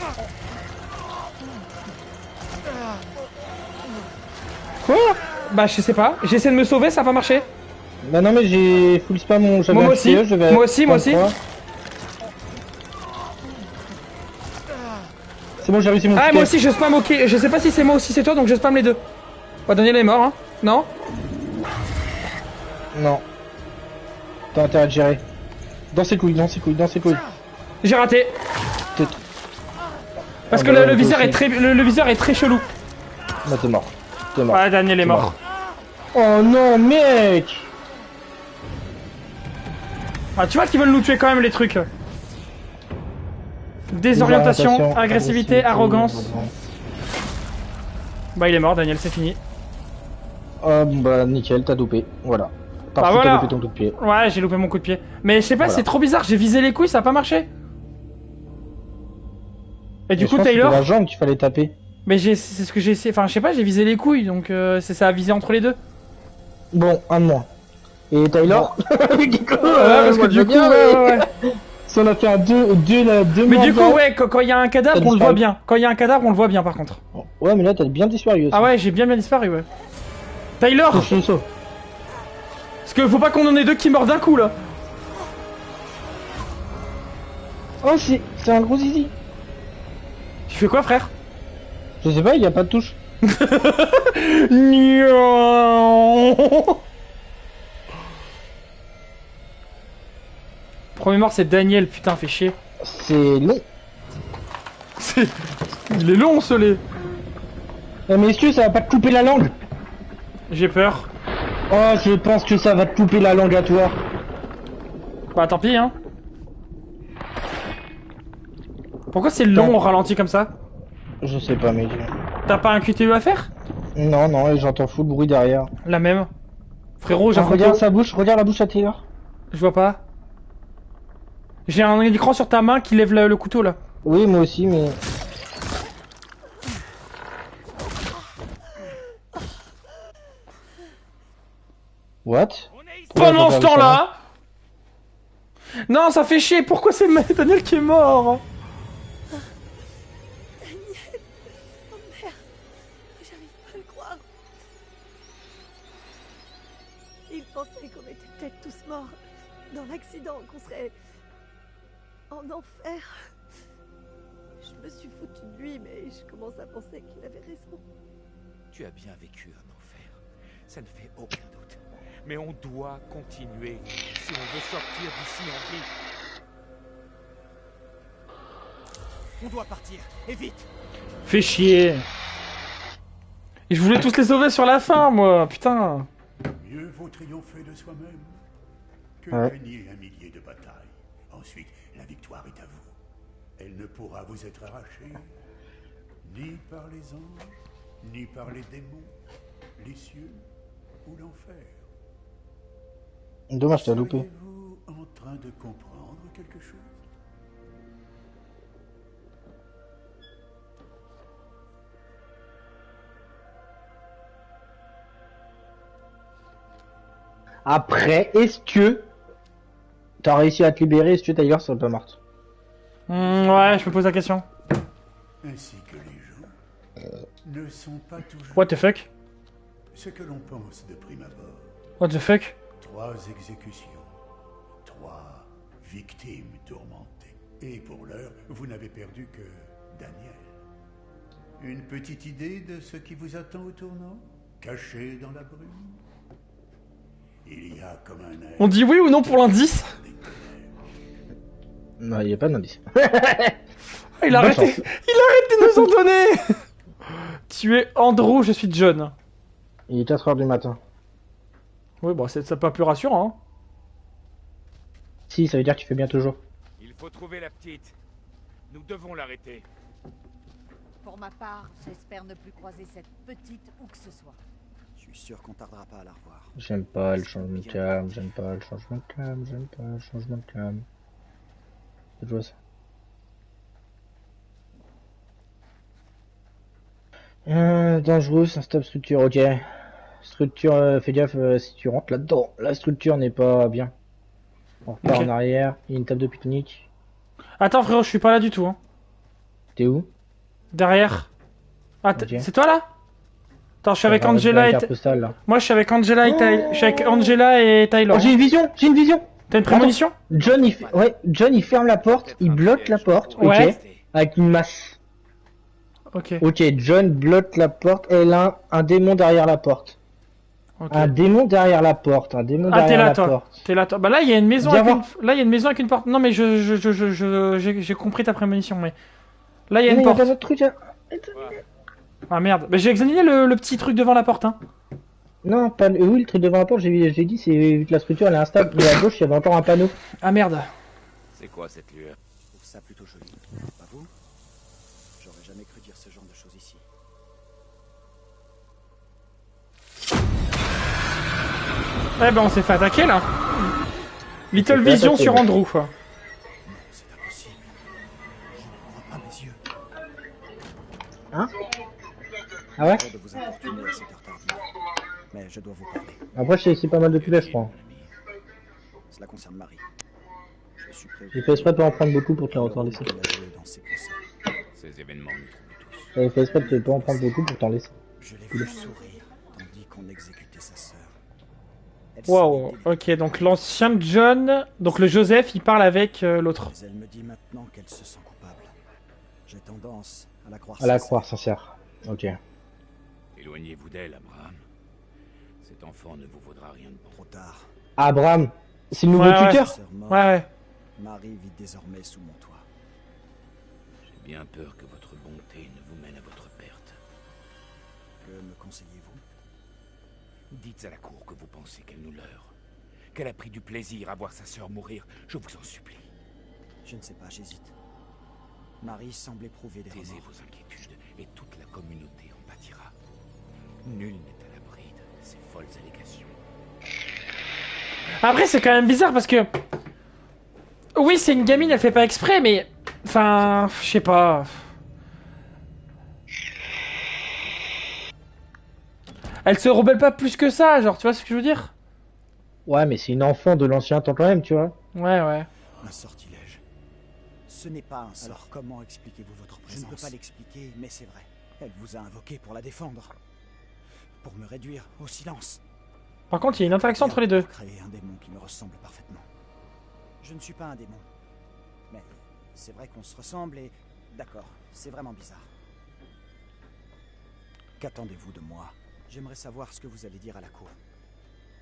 S2: Quoi?
S1: Bah je sais pas. J'essaie de me sauver, ça a pas marché.
S2: Bah non mais j'ai full spam mon... j'avais
S1: Moi
S2: un
S1: aussi.
S2: PE, j'avais
S1: Moi aussi.
S2: 23. C'est bon, j'ai réussi mon
S1: Ah
S2: ticket.
S1: moi aussi je spam ok. Je sais pas si c'est moi ou si c'est toi donc je spam les deux. Bah Daniel est mort hein. Non?
S2: Non. T'as intérêt à gérer. Dans ses couilles, dans ses couilles, dans ses couilles.
S1: J'ai raté.
S2: T'es...
S1: Parce
S2: Ah
S1: que
S2: bah
S1: le
S2: ouais,
S1: viseur
S2: toi
S1: est très le viseur est très chelou.
S2: Bah t'es mort. T'es mort.
S1: Ouais Daniel est mort.
S2: Oh non mec.
S1: Ah tu vois qu'ils veulent nous tuer quand même les trucs. Désorientation, agressivité, arrogance. Bah il est mort Daniel, c'est fini.
S2: Bah nickel, t'as dopé, voilà. Parce que
S1: voilà.
S2: t'as loupé ton coup de pied.
S1: Ouais, j'ai loupé mon coup de pied. Mais je sais pas,
S2: Voilà.
S1: c'est trop bizarre, j'ai visé les couilles, ça a pas marché. Et du
S2: Mais
S1: coup
S2: je pense que
S1: Taylor...
S2: c'était la jambe qu'il fallait taper.
S1: Mais c'est ce que j'ai essayé, enfin je sais pas, j'ai visé les couilles, donc ça a visé entre les deux.
S2: Bon, un de moins. Et Taylor du coup,
S1: parce que du coup, ouais.
S2: Si on a fait un 2
S1: Mais du coup, ouais, quand il y a un cadavre, on le voit bien. Quand il y a un cadavre, on le voit bien par contre.
S2: Ouais, mais là t'as bien disparu aussi.
S1: Ah ouais, j'ai bien disparu, ouais. Tyler Parce que faut pas qu'on en ait deux qui meurent d'un coup là.
S2: Oh, c'est un gros zizi.
S1: Tu fais quoi, frère?
S2: Je sais pas, il y a pas de touche.
S1: Premier mort, c'est Daniel, putain, fait chier.
S2: C'est long.
S1: Il est long, ce lait.
S2: Mais est-ce que ça va pas te couper la langue?
S1: J'ai peur.
S2: Oh, je pense que ça va te couper la langue à toi.
S1: Bah, tant pis, hein. Pourquoi c'est long au ralenti comme ça?
S2: Je sais pas, mais...
S1: T'as pas un QTE à faire?
S2: Non, non, et j'entends full bruit derrière.
S1: La même. Frérot, j'ai
S2: regarde sa bouche, regarde la bouche à Taylor.
S1: Je vois pas. J'ai un écran sur ta main qui lève le couteau là.
S2: Oui, moi aussi, mais... What?
S1: Pendant ce temps-là... Non, ça fait chier, pourquoi c'est Daniel qui est mort?
S5: Daniel... Oh merde... J'arrive pas à le croire. Il pensait qu'on était peut-être tous morts dans l'accident, qu'on serait... en enfer. Je me suis foutu de lui, mais je commence à penser qu'il avait raison.
S8: Tu as bien vécu un enfer. Ça ne fait aucun doute. Mais on doit continuer si on veut sortir d'ici en vie.
S7: On doit partir, et vite.
S1: Fais chier. Et je voulais tous les sauver sur la fin, moi, putain.
S6: Mieux vaut triompher de soi-même que gagner un millier de batailles. Ensuite, la victoire est à vous. Elle ne pourra vous être arrachée ni par les anges, ni par les démons, les cieux ou l'enfer.
S2: Dommage, t'as loupé.
S6: Seriez-vous en train de comprendre quelque chose?
S2: Après, est-ce que t'as réussi à te libérer? Est-ce que Taylor serait pas morte?
S1: Ouais, je me pose la question.
S6: Ainsi que les gens ne sont pas toujours
S1: What the fuck?
S6: ce que l'on pense de prime abord.
S1: What the fuck?
S6: 3 exécutions, 3 victimes tourmentées. Et pour l'heure, vous n'avez perdu que Daniel. Une petite idée de ce qui vous attend au tournant, caché dans la brume? Il y a comme un air...
S1: On dit oui ou non pour l'indice?
S2: Non, il n'y a pas d'indice.
S1: Il arrête de nous en donner. Tu es Andrew, je suis John.
S2: Il est 4h du matin.
S1: Oui, bon, c'est pas plus rassurant. Hein.
S2: Si, ça veut dire que tu fais bien toujours.
S8: Il faut trouver la petite. Nous devons l'arrêter.
S10: Pour ma part, j'espère ne plus croiser cette petite où que ce soit.
S4: Je suis sûr qu'on tardera pas à la revoir.
S2: J'aime pas le changement de cam, j'aime pas le changement de cam, j'aime pas le changement de cam. Je vois ça. Dangereux, instable structure, ok. Structure, fais gaffe si tu rentres là-dedans. La structure n'est pas bien. On repart en arrière, il y a une table de pique-nique.
S1: Attends frérot, je suis pas là du tout. Hein.
S2: T'es où?
S1: Derrière. Ah, c'est toi là? Attends, je suis avec Angela et... Moi je suis avec Angela et Tyler. Je suis avec Angela et Tyler.
S2: Oh, j'ai une vision, j'ai une vision.
S1: T'as une prémonition?
S2: John il ferme la porte, il bloque la porte,
S1: ouais.
S2: Ok, avec une masse.
S1: Ok.
S2: Ok, John bloque la porte, et là, un démon derrière la porte. Okay. Un démon derrière la porte, un démon derrière la porte.
S1: T'es là toi. Bah là il y a une maison avec une... Là il y a une maison avec une porte. Non mais j'ai compris ta prémonition mais... Là il y a une porte.
S2: Y a truc à...
S1: Ah merde, bah, j'ai examiné le petit truc devant la porte hein.
S2: Non, pas... oui le truc devant la porte, j'ai dit, c'est vu que la structure elle est instable, mais à gauche il y avait encore un panneau.
S1: Ah merde.
S8: C'est quoi cette lueur?
S4: Pour ça plutôt joli. Pas vous? J'aurais jamais cru dire ce genre de choses ici.
S1: Eh ben on s'est fait attaquer là. Little
S2: fait
S1: Vision
S2: attaquer,
S1: sur
S2: ouais.
S1: Andrew.
S4: Non, c'est impossible. Je ne crois pas mes yeux.
S2: Hein? Ah ouais?
S4: Désolé de vous importuner à cette heure tardive, mais je dois vous parler.
S2: Après, j'ai écrit pas mal de pubs, je crois.
S4: Cela concerne Marie. Je suis
S2: J'ai fait exprès de pas en prendre beaucoup pour te les retourner laisser.
S4: qu'elle a joué dans ces procès.
S8: Ces événements nous troublent tous.
S2: J'avais fait exprès de pas en prendre beaucoup pour t'en laisser.
S4: Je l'ai vu sourire tandis qu'on exécutait sa sœur. Elle
S1: Wow,
S4: s'en est
S1: ok, donc l'ancien John, donc le Joseph, il parle avec l'autre.
S4: Mais elle me dit maintenant qu'elle se sent coupable. J'ai tendance à la croire
S2: À la
S4: sincère.
S2: croire sincère. Ok.
S8: Éloignez-vous d'elle, Abraham. Cet enfant ne vous vaudra rien de bon.
S4: Trop tard.
S2: Abraham, c'est le nouveau
S1: Ouais, ouais.
S2: tuteur?
S4: Sœur morte,
S1: Ouais, ouais.
S4: Marie vit désormais sous mon toit.
S8: J'ai bien peur que votre bonté ne vous mène à votre perte.
S4: Que me conseillez-vous?
S8: Dites à la cour que vous pensez qu'elle nous leurre. Qu'elle a pris du plaisir à voir sa sœur mourir, je vous en supplie.
S4: Je ne sais pas, j'hésite. Marie semble éprouver des
S8: Taisez
S4: remords.
S8: vos inquiétudes et toute la communauté en pâtira. Nul n'est à l'abri de ces folles allégations.
S1: Après, c'est quand même bizarre parce que. Oui, c'est une gamine, elle fait pas exprès, mais. Enfin, je sais pas. Elle se rebelle pas plus que ça, genre, tu vois ce que je veux dire?
S2: Ouais, mais c'est une enfant de l'ancien temps quand même, tu vois.
S1: Ouais, ouais.
S4: Un sortilège. Ce n'est pas un sort. Alors comment expliquez-vous votre présence? Je ne peux pas l'expliquer, mais c'est vrai. Elle vous a invoqué pour la défendre. Pour me réduire au silence.
S1: Par contre, il y a une interaction entre les deux.
S4: Pour créer un démon qui me ressemble parfaitement. Je ne suis pas un démon. Mais c'est vrai qu'on se ressemble et... D'accord, c'est vraiment bizarre. Qu'attendez-vous de moi? J'aimerais savoir ce que vous allez dire à la cour.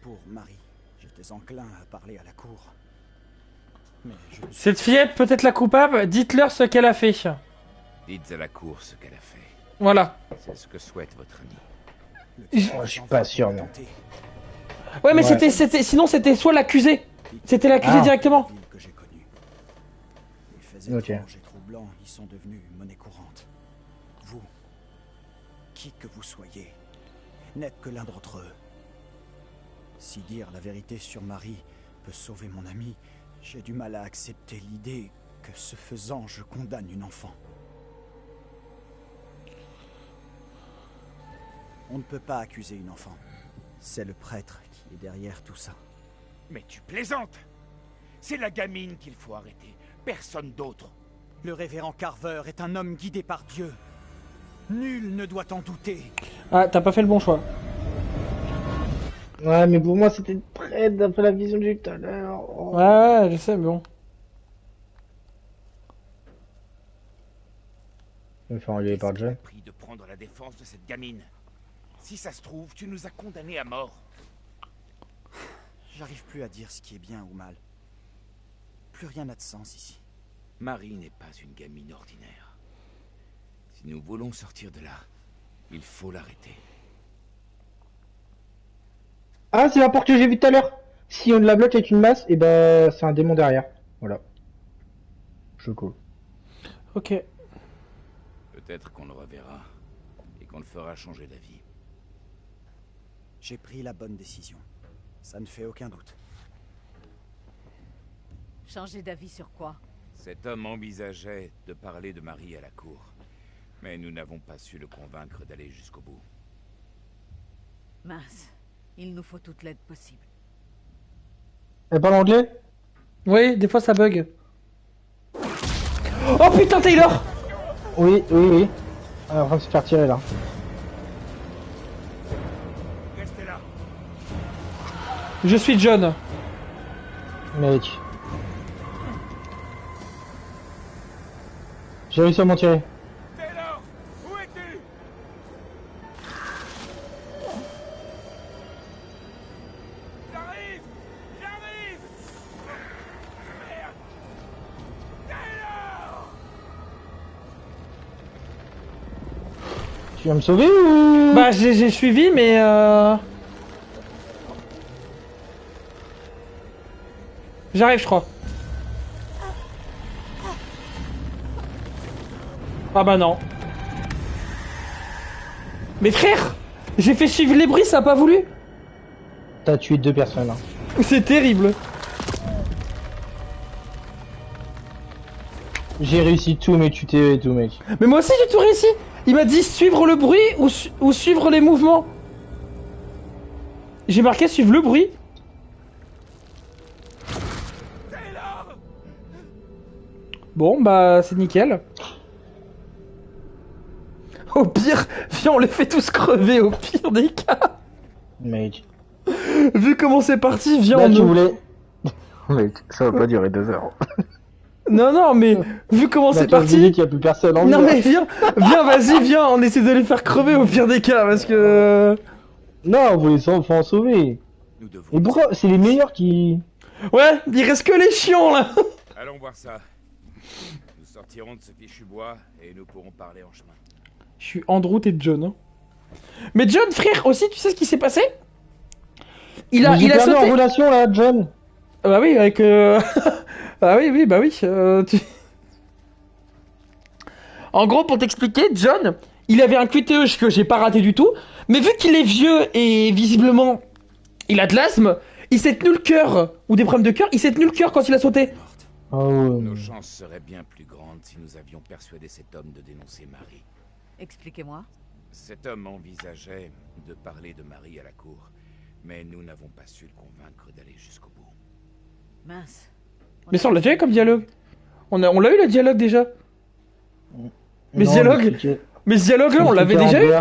S4: Pour Marie, j'étais enclin à parler à la cour. Mais je ne suis
S1: Cette fillette peut être la coupable, dites-leur ce qu'elle a fait.
S8: Dites à la cour ce qu'elle a fait.
S1: Voilà.
S8: C'est ce que souhaite votre ami.
S2: Oh, je suis pas sûr, non.
S1: Ouais, mais
S2: Ouais.
S1: sinon c'était soit l'accusé. C'était l'accusé
S2: Ah.
S1: directement.
S4: ville que j'ai connue. Les faits
S2: Ok.
S4: étranges et troublants y sont devenus monnaie courante. Vous, qui que vous soyez, n'êtes que l'un d'entre eux. Si dire la vérité sur Marie peut sauver mon ami, j'ai du mal à accepter l'idée que ce faisant, je condamne une enfant. On ne peut pas accuser une enfant. C'est le prêtre qui est derrière tout ça.
S3: Mais tu plaisantes! C'est la gamine qu'il faut arrêter, personne d'autre.
S4: Le révérend Carver est un homme guidé par Dieu. Nul ne doit en douter.
S1: Ah, t'as pas fait le bon choix.
S2: Ouais, mais pour moi, c'était près d'après la vision que j'ai eue tout à l'heure. Oh.
S1: Ouais, je sais, mais bon.
S2: Je vais me faire engueuler par John.
S3: Pris de prendre la défense de cette gamine. Si ça se trouve, tu nous as condamnés à mort.
S4: J'arrive plus à dire ce qui est bien ou mal. Plus rien n'a de sens ici.
S8: Marie n'est pas une gamine ordinaire. Si nous voulons sortir de là, il faut l'arrêter.
S2: Ah, c'est la porte que j'ai vue tout à l'heure. Si on la bloque avec une masse, et ben c'est un démon derrière. Voilà. Choco.
S1: Ok.
S8: Peut-être qu'on le reverra et qu'on le fera changer d'avis.
S4: J'ai pris la bonne décision. Ça ne fait aucun doute.
S10: Changer d'avis sur quoi?
S8: Cet homme envisageait de parler de Marie à la cour, mais nous n'avons pas su le convaincre d'aller jusqu'au bout.
S10: Mince. Il nous faut toute l'aide possible.
S2: Elle parle anglais?
S1: Oui, des fois ça bug. Oh putain, Taylor!
S2: Oui, oui, oui. Elle est en train de se faire tirer là.
S3: Restez là.
S1: Je suis John.
S2: Mec. J'ai réussi à m'en tirer.
S3: Taylor, où es-tu? J'arrive! J'arrive! Merde! Taylor!
S2: Tu vas me sauver ou...
S1: Bah, j'ai suivi, mais J'arrive, je crois. Ah bah non. Mais frère, j'ai fait suivre les bruits, ça a pas voulu.
S2: T'as tué 2 personnes. Hein.
S1: C'est terrible.
S2: J'ai réussi tous mes tutés et tout, mec.
S1: Mais moi aussi j'ai tout réussi. Il m'a dit suivre le bruit ou suivre les mouvements. J'ai marqué suivre le bruit. Bon bah c'est nickel. Au pire, viens on les fait tous crever au pire des cas.
S2: Mec.
S1: Vu comment c'est parti, viens
S2: Là,
S1: on...
S2: tu voulais... Mec, ça va pas durer 2 heures.
S1: Non non mais vu comment c'est parti...
S2: Il y a plus personne en
S1: Non
S2: vie,
S1: mais viens, vas-y viens, on essaie de les faire crever au pire des cas parce que...
S2: Non, on voulait faut en sauver. Et pourquoi c'est les meilleurs qui...
S1: Ouais, il reste que les chiants là.
S8: Allons voir ça. Nous sortirons de ce fichu bois et nous pourrons parler en chemin.
S1: Je suis Andrew, t'es John. Hein. Mais John, frère, aussi, tu sais ce qui s'est passé? Il a sauté
S2: en relation là, John.
S1: Bah oui, avec... bah oui, bah oui. En gros, pour t'expliquer, John, il avait un QTE que j'ai pas raté du tout, mais vu qu'il est vieux et visiblement il a de l'asthme, il s'est tenu le cœur, ou des problèmes de cœur, il s'est tenu le cœur quand il a sauté.
S2: Oh, ouais.
S8: Nos chances seraient bien plus grandes si nous avions persuadé cet homme de dénoncer Marie.
S10: Expliquez-moi.
S8: Cet homme envisageait de parler de Marie à la cour, mais nous n'avons pas su le convaincre d'aller jusqu'au bout.
S10: Mince.
S1: Mais ça, on l'a déjà eu comme dialogue. On l'a eu le dialogue déjà. Mais ce dialogue-là, on l'avait déjà eu.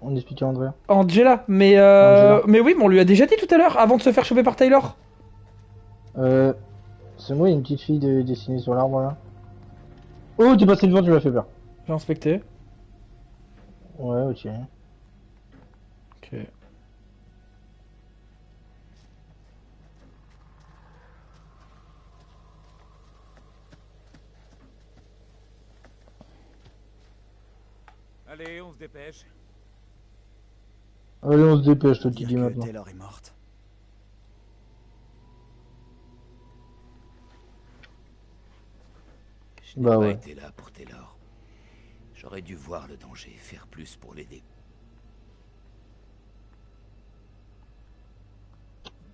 S2: On expliquait Andrea.
S1: Angela, mais oui, mais on lui a déjà dit tout à l'heure, avant de se faire choper par Taylor.
S2: C'est moi, il y a une petite fille dessinée sur l'arbre là. Oh, t'es passé devant, tu m'as fait peur.
S1: J'ai inspecté.
S2: Ouais, ok.
S1: Ok.
S8: Allez, on se dépêche.
S2: Allez, on se dépêche, toi, tu dis
S4: que
S2: maintenant.
S4: Taylor est morte.
S8: Je n'ai pas été là pour Taylor. J'aurais dû voir le danger, faire plus pour l'aider.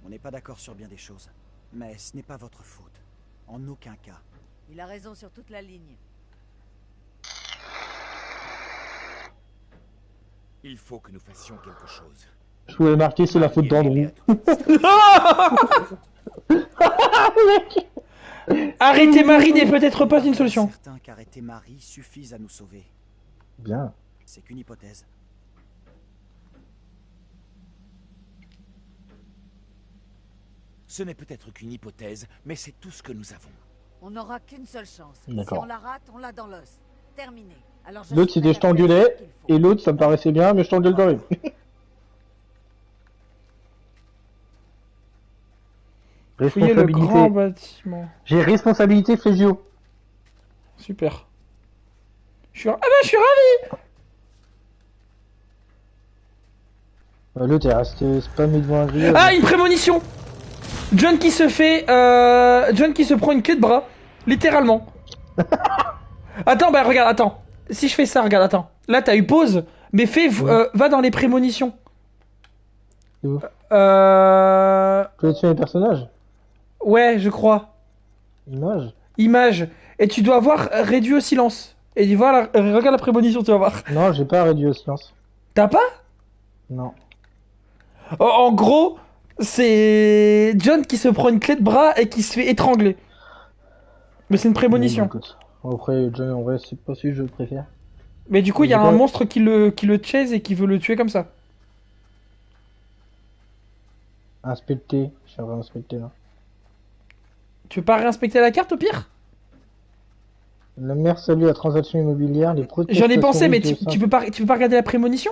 S4: On n'est pas d'accord sur bien des choses. Mais ce n'est pas votre faute. En aucun cas.
S10: Il a raison sur toute la ligne.
S8: Il faut que nous fassions quelque chose.
S2: Je pouvais marquer, c'est la faute d'Andrew.
S1: Arrêter Marie n'est peut-être pas une solution.
S4: Certain qu'arrêter Marie suffise à nous sauver.
S2: Bien.
S4: C'est qu'une hypothèse.
S8: Ce n'est peut-être qu'une hypothèse, mais c'est tout ce que nous avons.
S10: On n'aura qu'une seule chance. Si
S2: D'accord.
S10: on la rate, on l'a dans l'os. Terminé. Alors
S2: L'autre c'était je t'engueulais, et l'autre ça me paraissait bien, mais je t'engueule quand même.
S1: Fouiller le grand bâtiment.
S2: J'ai responsabilité Flégio.
S1: Super. Je suis ravi.
S2: L'autre est resté spammé devant un grillage.
S1: Ah, une prémonition. John qui se prend une clé de bras, littéralement. Attends, bah regarde, attends. Si je fais ça, regarde, attends. Là, t'as eu pause, mais va dans les prémonitions.
S2: C'est où
S1: Euh...
S2: Tu vas tuer les personnages?
S1: Ouais, je crois. Image. Et tu dois avoir réduit au silence. Et tu vois, regarde la prémonition, tu vas voir.
S2: Non, j'ai pas réduit au silence.
S1: T'as pas?
S2: Non.
S1: En gros, c'est John qui se prend une clé de bras et qui se fait étrangler. Mais c'est une prémonition.
S2: Bon, écoute. Après, John, en vrai, c'est pas celui que je préfère.
S1: Mais du coup, il y a un monstre qui le chase et qui veut le tuer comme ça.
S2: Inspecter. Je suis en train d'inspecter là.
S1: Tu veux pas réinspecter la carte au pire?
S2: La mère salue la transaction immobilière, les protestations...
S1: J'en ai pensé, mais tu peux pas regarder la prémonition?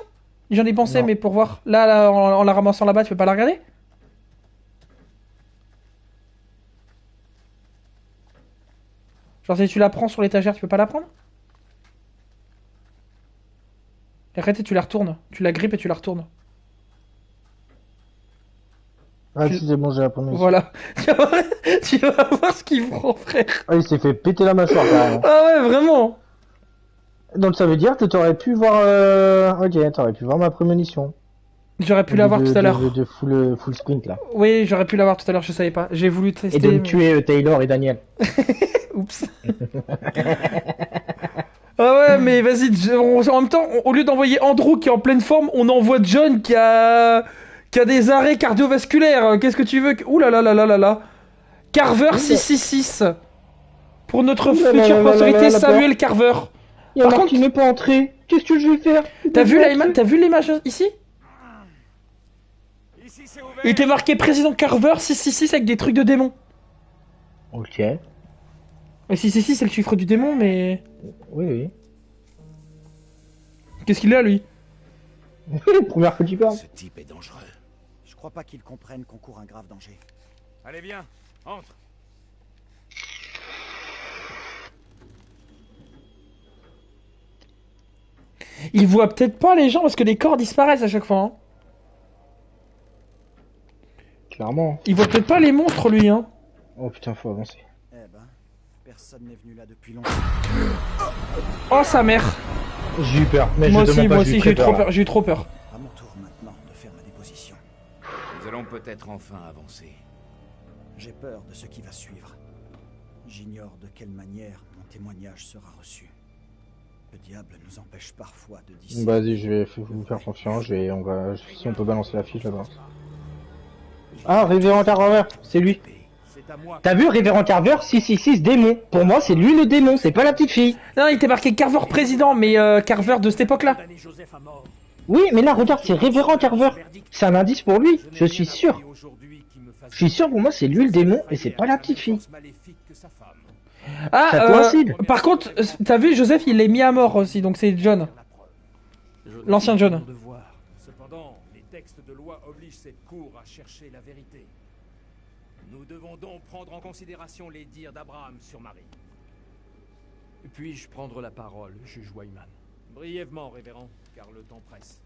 S1: J'en ai pensé,
S2: Non.
S1: mais pour voir. Là, en la ramassant là-bas, tu peux pas la regarder? Genre, si tu la prends sur l'étagère, tu peux pas la prendre? Et arrête, tu la retournes. Tu la grippes et tu la retournes.
S2: Ah si, c'est bon, j'ai la première.
S1: Voilà. Tu vas voir ce qu'il prend, frère.
S2: Ah, il s'est fait péter la mâchoire, carrément.
S1: Ah ouais, vraiment.
S2: Donc ça veut dire que t'aurais pu voir... Ok, t'aurais pu voir ma prémonition.
S1: J'aurais pu l'avoir tout à l'heure.
S2: De full sprint là.
S1: Oui, j'aurais pu l'avoir tout à l'heure, je savais pas. J'ai voulu tester.
S2: Et de me
S1: mais-
S2: tuer Taylor et Daniel.
S1: Oups. Ah ouais, mais vas-y, en même temps, au lieu d'envoyer Andrew qui est en pleine forme, on envoie John qui a des arrêts cardiovasculaires. Qu'est-ce que tu veux Ouh là là là là là là. Carver 666. Pour notre
S2: Ouh là là
S1: future
S2: là là
S1: postérité,
S2: là là là.
S1: Samuel Carver.
S2: Il y a
S1: Par
S2: marre
S1: contre-
S2: qui n'est pas entré. Qu'est-ce que je vais faire?
S1: T'as vu l'image ici?
S3: Ici, c'est ouvert.
S1: Il était marqué président Carver 666 avec des trucs de démon.
S2: Ok.
S1: Et 666 c'est le chiffre du démon, mais...
S2: Oui, oui.
S1: Qu'est-ce qu'il a lui?
S2: Première fois qu'il parle.
S8: Ce type est dangereux.
S4: Je crois pas qu'ils comprennent qu'on court un grave danger.
S3: Allez, viens, entre.
S1: Il voit peut-être pas les gens parce que les corps disparaissent à chaque fois. Hein.
S2: Clairement.
S1: Il voit peut-être pas les monstres lui. Hein.
S2: Oh putain, faut avancer.
S4: Eh ben, personne n'est venu là depuis longtemps.
S1: Oh sa mère.
S2: J'ai eu peur. Mais
S1: Moi
S2: je
S1: aussi,
S2: demande pas,
S1: moi aussi, j'ai eu trop
S2: là.
S1: peur. J'ai eu trop peur.
S4: À mon tour maintenant de faire ma déposition.
S8: Nous allons peut-être enfin avancer.
S4: J'ai peur de ce qui va suivre. J'ignore de quelle manière mon témoignage sera reçu. Le diable nous empêche parfois de discerner.
S2: Vas-y, je vais vous faire confiance. Si on peut balancer la fiche là-bas. Ah, Révérend Carver, c'est lui.
S3: C'est à moi.
S2: T'as vu Révérend Carver 666 démon. Pour moi, c'est lui le démon, c'est pas la petite fille.
S1: Non, il était marqué Carver président, mais Carver de cette époque-là.
S3: Condamner Joseph à mort.
S2: Oui, mais là, regarde, c'est Révérend Carver. C'est un indice pour lui, je suis sûr. Je suis sûr, pour moi, c'est lui le démon et c'est pas la petite fille.
S1: Ah,
S2: Ça coïncide.
S1: par contre, t'as vu, Joseph, il est mis à mort aussi, donc c'est John. L'ancien John.
S3: Cependant, les textes de loi obligent cette cour à chercher la vérité. Nous devons donc prendre en considération les dires d'Abraham sur Marie.
S9: Puis-je prendre la parole, juge Wyman?
S3: Brièvement, révérend, car le temps presse.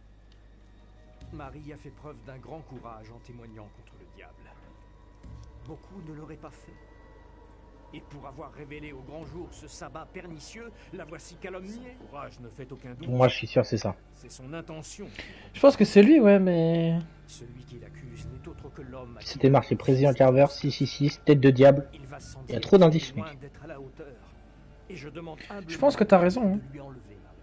S9: Marie a fait preuve d'un grand courage en témoignant contre le diable. Beaucoup ne l'auraient pas fait. Et pour avoir révélé au grand jour ce sabbat pernicieux, la voici calomniée.
S3: Son courage ne fait aucun doute.
S2: Moi, je suis sûr, c'est ça.
S3: C'est son intention.
S1: Je pense que c'est lui, ouais, mais...
S9: Celui qui l'accuse n'est autre que l'homme.
S2: C'était marqué Président Carver 666, tête de diable.
S9: Il va sans
S2: Il y a
S9: dire
S2: trop d'indices,
S9: loin
S2: mec.
S9: d'être à la hauteur. Et je demande humblement
S1: Je pense que t'as raison. Hein.
S9: de lui enlever Marie.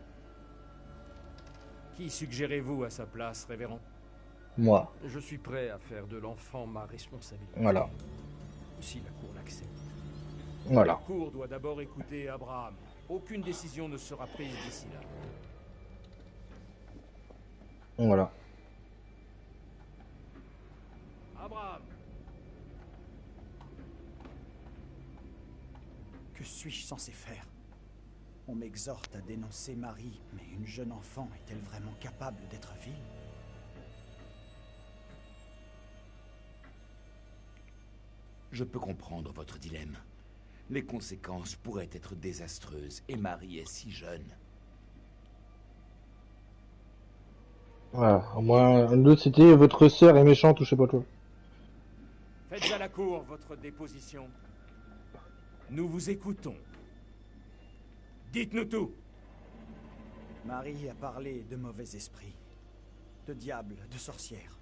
S3: Qui suggérez-vous à sa place, révérend?
S2: Moi.
S9: Je suis prêt à faire de l'enfant ma responsabilité.
S2: Voilà.
S9: Si la cour l'accepte.
S2: Voilà.
S3: La cour doit d'abord écouter Abraham. Aucune décision ne sera prise d'ici là.
S2: Voilà.
S3: Abraham,
S4: Que suis-je censé faire? On m'exhorte à dénoncer Marie, mais une jeune enfant est-elle vraiment capable d'être vile?
S8: Je peux comprendre votre dilemme. Les conséquences pourraient être désastreuses et Marie est si jeune.
S2: Voilà. Au moins, l'autre c'était votre sœur est méchante ou je sais pas quoi.
S3: faites à la cour votre déposition. Nous vous écoutons. Dites-nous tout.
S4: Marie a parlé de mauvais esprits, de diables, de sorcières.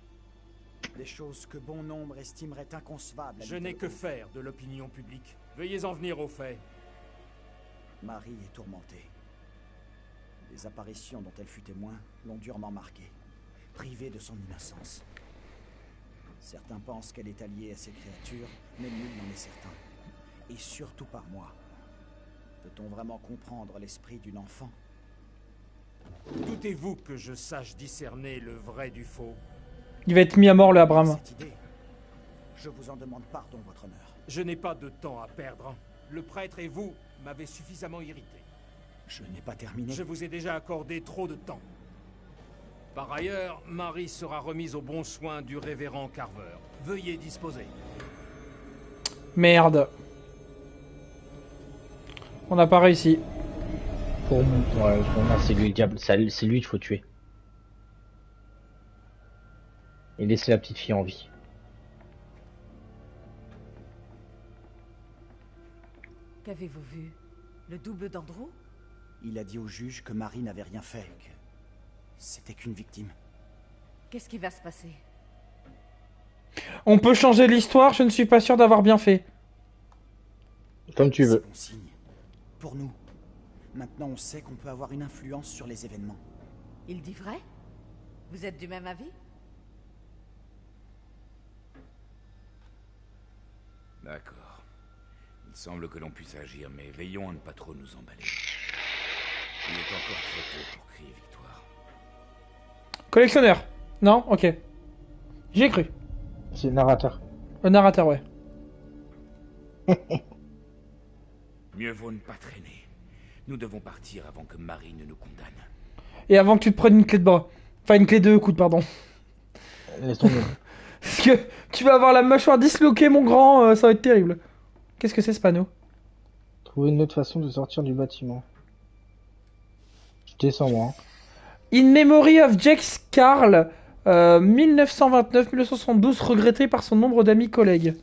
S4: Des choses que bon nombre estimeraient inconcevables. à
S3: Je n'ai
S4: l'idée.
S3: que faire de l'opinion publique. Veuillez en venir aux faits.
S4: Marie est tourmentée. Les apparitions dont elle fut témoin l'ont durement marquée, privée de son innocence. Certains pensent qu'elle est alliée à ces créatures, mais nul n'en est certain. Et surtout par moi. Peut-on vraiment comprendre l'esprit d'une enfant?
S3: Doutez-vous que je sache discerner le vrai du faux?
S1: Il va être mis à mort, le Abraham.
S4: Cette idée, je vous en demande pardon, votre honneur.
S3: Je n'ai pas de temps à perdre. Le prêtre et vous m'avez suffisamment irrité.
S4: Je n'ai pas terminé.
S3: Je vous ai déjà accordé trop de temps. Par ailleurs, Marie sera remise aux bons soins du révérend Carver. Veuillez disposer.
S1: Merde. On n'a pas réussi.
S2: Pour moi, c'est lui le diable. C'est lui qu'il faut tuer. Et laisser la petite fille en vie.
S10: Qu'avez-vous vu? Le double d'Andrew?
S4: Il a dit au juge que Marie n'avait rien fait, que c'était qu'une victime.
S10: Qu'est-ce qui va se passer?
S1: On peut changer l'histoire, je ne suis pas sûr d'avoir bien fait.
S2: Comme tu
S4: C'est
S2: veux.
S4: bon signe. Pour nous. Maintenant, on sait qu'on peut avoir une influence sur les événements.
S10: Il dit vrai? Vous êtes du même avis?
S8: D'accord. Il semble que l'on puisse agir, mais veillons à ne pas trop nous emballer. Il est encore trop tôt pour crier victoire.
S1: Collectionneur. Non? Ok. J'ai cru.
S2: C'est le narrateur.
S1: Le narrateur, ouais.
S8: Mieux vaut ne pas traîner. Nous devons partir avant que Marie ne nous condamne.
S1: Et avant que tu te prennes une clé de bras. Enfin, une clé de coude, pardon.
S2: Laisse tomber.
S1: Parce que tu vas avoir la mâchoire disloquée, mon grand, ça va être terrible. Qu'est-ce que c'est ce panneau?
S2: Trouver une autre façon de sortir du bâtiment. Je descends moi. Hein.
S1: In Memory of Jake Carl, 1929-1972, regretté par son nombre d'amis collègues.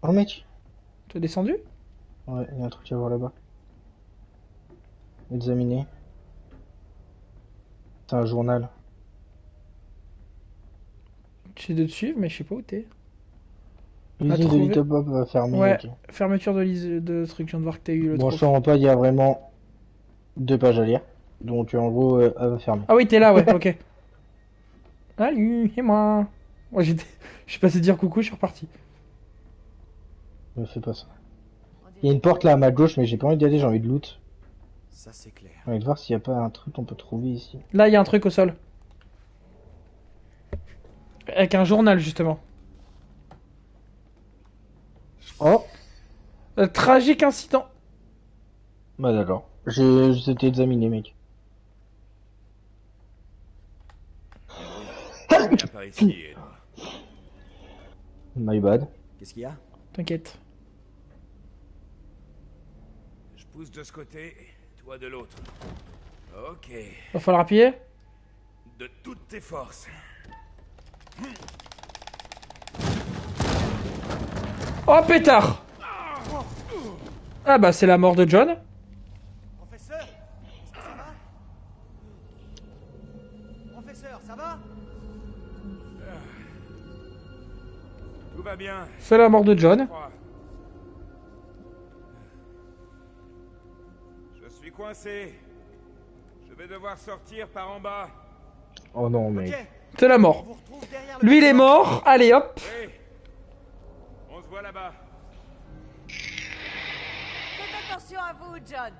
S2: Oh mec.
S1: Tu es descendu?
S2: Ouais, il y a un truc à voir là-bas. Examiner. C'est un journal.
S1: J'essaie de te suivre, mais je sais pas où t'es.
S2: L'usine de
S1: trouver.
S2: Little Bob va fermer.
S1: Ouais,
S2: ok.
S1: fermeture de truc, je viens de voir que t'as eu le
S2: Bon,
S1: trop.
S2: je te rends pas, il y a vraiment 2 pages à lire. Donc en gros, elle va fermer.
S1: Ah oui, t'es là, ouais, ok. Salut, et moi. Moi, je suis passé dire coucou, je suis reparti.
S2: Ne fais pas ça. Il y a une porte là à ma gauche, mais j'ai pas envie d'y aller, j'ai envie de loot.
S4: Ça, c'est clair.
S2: J'ai envie de voir s'il y a pas un truc qu'on peut trouver ici.
S1: Là, il y a un truc au sol. Avec un journal, justement.
S2: Oh.
S1: Tragique incident.
S2: Bah d'accord. C'était examiné, mec.
S8: Viens par ici, aide-moi.
S2: My bad.
S4: Qu'est-ce qu'il y a?
S1: T'inquiète.
S8: Je pousse de ce côté, toi de l'autre. Ok.
S1: Va falloir appuyer.
S8: De toutes tes forces.
S1: Oh pétard! Ah bah c'est la mort de John.
S7: Professeur, est-ce que ça va? Professeur, ça va?
S8: Tout va bien.
S1: C'est la mort de John.
S8: Je suis coincé. Je vais devoir sortir par en bas.
S2: Oh non, mec.
S7: Ok,
S1: C'est la
S7: on
S1: mort.
S7: vous retrouve derrière le
S1: Lui il est
S7: bâtiment.
S1: mort. Allez hop.
S8: Oui. On se voit là-bas.
S10: Faites attention à vous, John.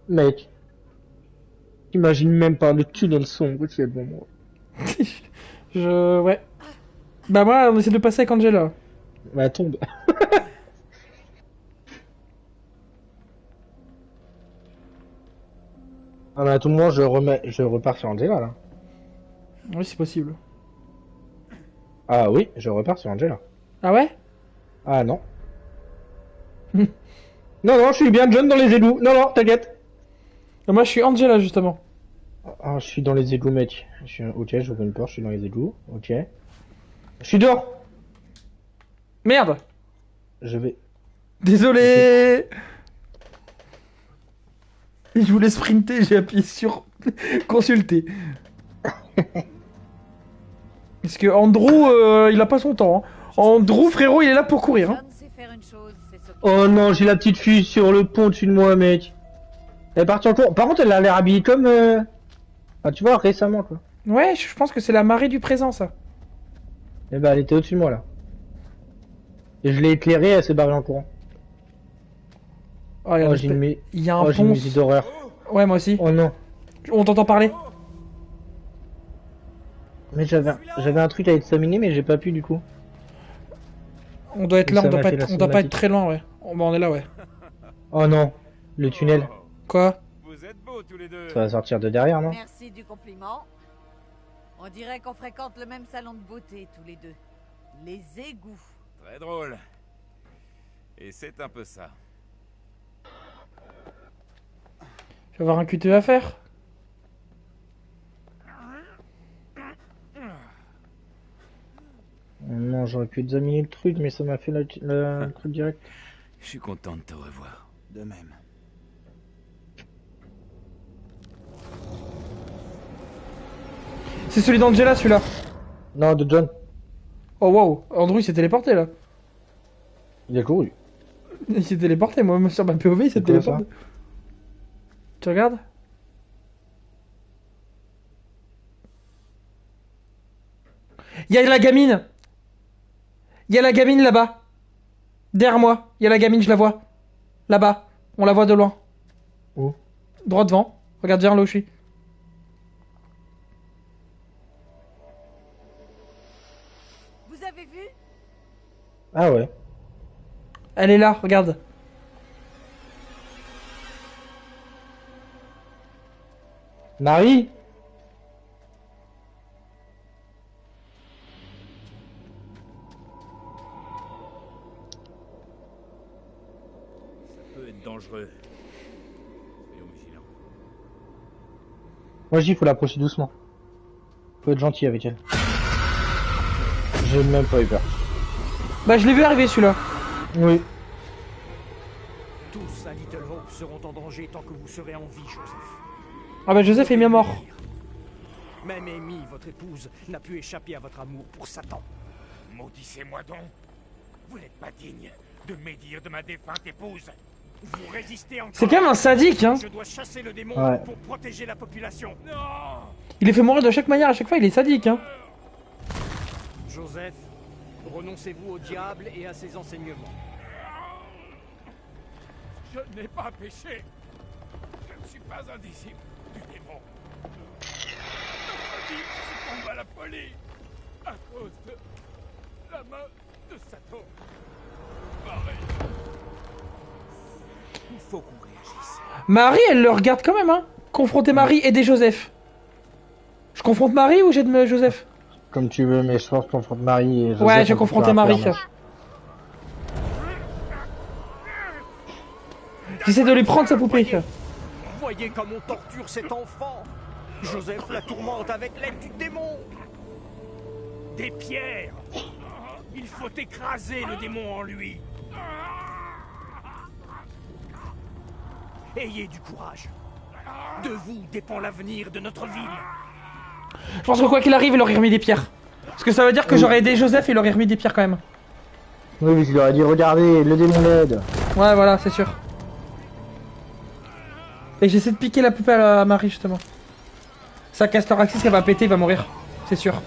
S2: Mec. T'imagines même pas le tunnel sombre qu'il y a devant moi.
S1: Ouais. Bah moi on essaie de passer avec Angela.
S2: Bah elle tombe. Ah mais à tout moment je repars sur Angela là.
S1: Oui c'est possible.
S2: Ah oui, je repars sur Angela.
S1: Ah ouais?
S2: Ah non. Non, non, je suis bien John dans les égouts. Non, non, t'inquiète.
S1: Moi je suis Angela justement.
S2: Ah, je suis dans les égouts, mec. Ok, j'ouvre une porte, je suis dans les égouts. Ok. Je suis dehors.
S1: Merde.
S2: Je vais...
S1: Désolé. Je voulais sprinter, j'ai appuyé sur consulter. Parce que Andrew, il a pas son temps. Hein. Andrew, frérot, il est là pour courir. Hein.
S10: John sait faire une chose, c'est s'occuper.
S2: Oh non, j'ai la petite fille sur le pont dessus de moi, mec. Elle est partie en cours. Par contre, elle a l'air habillée comme... Ah, tu vois, récemment, quoi.
S1: Ouais, je pense que c'est la marée du présent, ça.
S2: Eh ben, elle était au-dessus de moi, là. Et je l'ai éclairée, elle s'est barrée en courant.
S1: Oh, regarde,
S2: Oh, j'ai une...
S1: il y a un
S2: oh, j'ai une
S1: pont.
S2: musique d'horreur.
S1: Ouais, moi aussi.
S2: Oh non.
S1: On t'entend parler.
S2: Mais j'avais un truc à examiner, mais j'ai pas pu, du coup.
S1: On doit être
S2: Et
S1: là,
S2: ça
S1: on doit
S2: m'a
S1: pas
S2: fait
S1: être,
S2: la
S1: on doit pas être
S2: cinématique.
S1: très loin, ouais. On est là, ouais.
S2: Oh non. Le tunnel.
S8: Oh,
S1: Quoi?
S8: vous êtes beaux tous les deux.
S2: Ça va sortir de derrière, non?
S10: Merci du compliment. On dirait qu'on fréquente le même salon de beauté tous les deux. Les égouts.
S8: Très drôle. Et c'est un peu ça.
S1: Je vais avoir un QTE à faire.
S2: Non, j'aurais pu examiner le truc, mais ça m'a fait le truc direct.
S8: Je suis content de te revoir.
S4: De même.
S1: C'est celui d'Angela, celui-là.
S2: Non, de John.
S1: Oh wow, Andrew il s'est téléporté là.
S2: Il a couru.
S1: Il s'est téléporté, moi sur ma POV il s'est
S2: C'est quoi,
S1: téléporté. Tu regardes? Il y a la gamine. Il y a la gamine là-bas. Derrière moi, il y a la gamine, je la vois. Là-bas, on la voit de loin.
S2: Où?
S1: Droit devant. Regarde bien là où je suis.
S10: Vous avez vu?
S2: Ah ouais.
S1: Elle est là, regarde.
S2: Marie?
S8: Ça peut être dangereux. Soyons vigilants.
S2: Moi je dis faut l'approcher doucement. Faut être gentil avec elle. J'ai même pas eu peur.
S1: Bah je l'ai vu arriver celui-là.
S2: Oui.
S9: Tous à Little Hope seront en danger tant que vous serez en vie, Joseph.
S1: Ah bah Joseph est bien mort.
S9: Même Amy, votre épouse, n'a pu échapper à votre amour pour Satan.
S3: Maudissez-moi donc. Vous n'êtes pas digne de médire de ma défunte épouse. Vous résistez encore.
S1: C'est quand même un sadique, hein.
S3: Je dois chasser le démon
S2: Ouais.
S3: pour protéger la population. Non.
S1: Il les fait mourir de chaque manière, à chaque fois il est sadique, hein.
S9: Joseph, renoncez-vous au diable et à ses enseignements.
S3: Je n'ai pas péché. Je ne suis pas un disciple du démon. Notre vie succombe à la folie à cause de la main de Satan. Pareil.
S4: Il faut qu'on réagisse.
S1: Marie, elle le regarde quand même, hein. Confronter Marie, aider Joseph. Je confronte Marie ou j'aide Joseph?
S2: Comme tu veux, mais je pense qu'on confronte Marie et Joseph.
S1: Ouais, je vais
S2: on peut
S1: confronter
S2: faire
S1: Marie.
S2: affaire,
S1: J'essaie de lui prendre sa poupée.
S9: Voyez comme on torture cet enfant. Joseph la tourmente avec l'aide du démon.
S3: Des pierres. Il faut écraser le démon en lui. Ayez du courage. De vous dépend l'avenir de notre ville.
S1: Je pense que quoi qu'il arrive, il aurait remis des pierres. Parce que ça veut dire que j'aurais aidé Joseph et il aurait remis des pierres quand même.
S2: Oui, mais il aurait dit regardez, le démon l'aide.
S1: Ouais, voilà, c'est sûr. Et j'essaie de piquer la poupée à Marie justement. Sa Castor Axis, elle va péter, il va mourir. C'est sûr.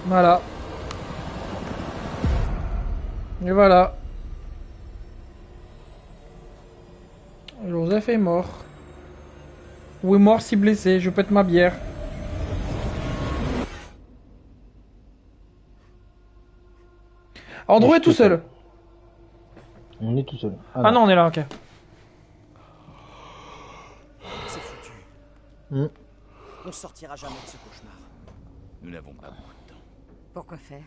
S1: Voilà. Et voilà. Joseph est mort. Ou est mort si blessé, je pète ma bière. Andrew est tout seul.
S2: On est tout seul.
S1: Ah non, on est là, ok.
S4: C'est foutu. On sortira jamais de ce cauchemar.
S8: Nous n'avons pas beaucoup de temps.
S10: Pourquoi faire?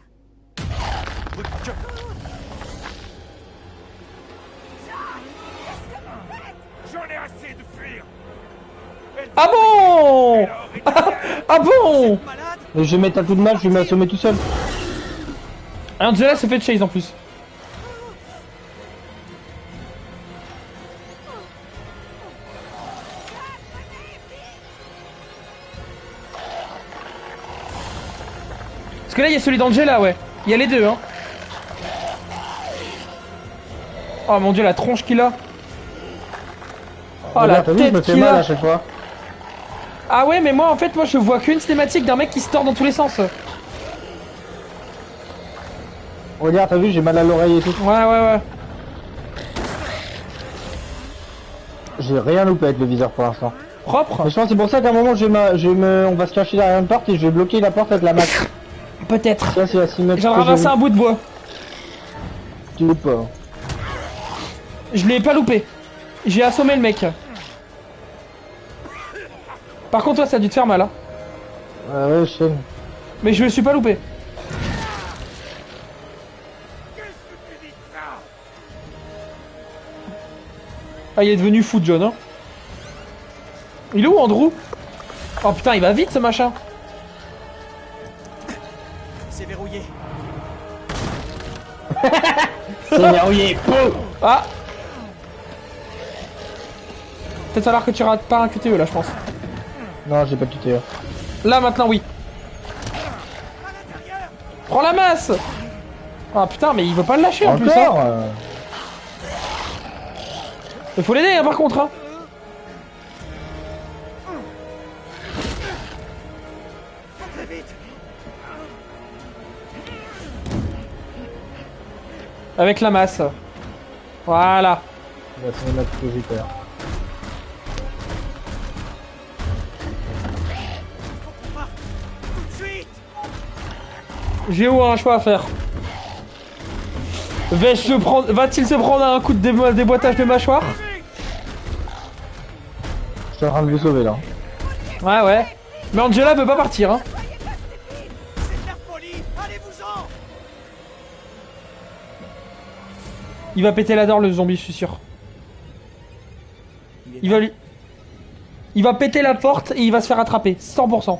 S3: J'en ai assez de fuir.
S1: Ah bon? Ah bon?
S2: Mais je vais mettre un coup de mal, je vais m'assommer tout seul.
S1: Angela s'est fait chase en plus. Parce que là il y a celui d'Angela, ouais. Il y a les deux, hein. Oh mon dieu, la tronche qu'il a. Oh la
S2: Regarde, t'as vu, je me
S1: tête
S2: fais
S1: qu'il
S2: mal
S1: a.
S2: à chaque fois.
S1: Ah ouais, mais moi en fait, moi je vois qu'une cinématique d'un mec qui se tord dans tous les sens.
S2: Regarde, t'as vu, j'ai mal à l'oreille et tout.
S1: Ouais, ouais, ouais.
S2: J'ai rien loupé avec le viseur pour l'instant.
S1: Propre.
S2: Mais je pense que c'est pour ça qu'à un moment, on va se cacher derrière une porte et je vais bloquer la porte avec la masse.
S1: Peut-être.
S2: Ça, c'est la cinématique.
S1: J'ai ramassé un bout de bois.
S2: Tu l'es pas.
S1: Je l'ai pas loupé. J'ai assommé le mec. Par contre, toi, ça a dû te faire mal, hein.
S2: Ouais, je sais.
S1: Mais je me suis pas loupé. Ah, il est devenu fou, John, hein. Il est où, Andrew? Oh putain, il va vite, ce machin.
S4: C'est verrouillé.
S2: C'est verrouillé.
S1: Ah. Peut-être falloir que tu rates pas un QTE là, je pense.
S2: Non, j'ai pas de tuteur.
S1: Là, maintenant, oui. Prends la masse. Ah putain, mais il veut pas le lâcher en plus.
S2: Encore
S1: Hein. Il faut l'aider, hein, par contre. Hein. Avec la masse. Voilà.
S2: Ouais, c'est notre positeur.
S1: Géo a un choix à faire. Va-t-il se prendre un coup de déboîtage de mâchoire?
S2: Je suis en train de vous sauver là.
S1: Ouais, ouais. Mais Angela veut pas partir, hein. Il va péter la door, le zombie, je suis sûr. Il va péter la porte et il va se faire attraper, 100%.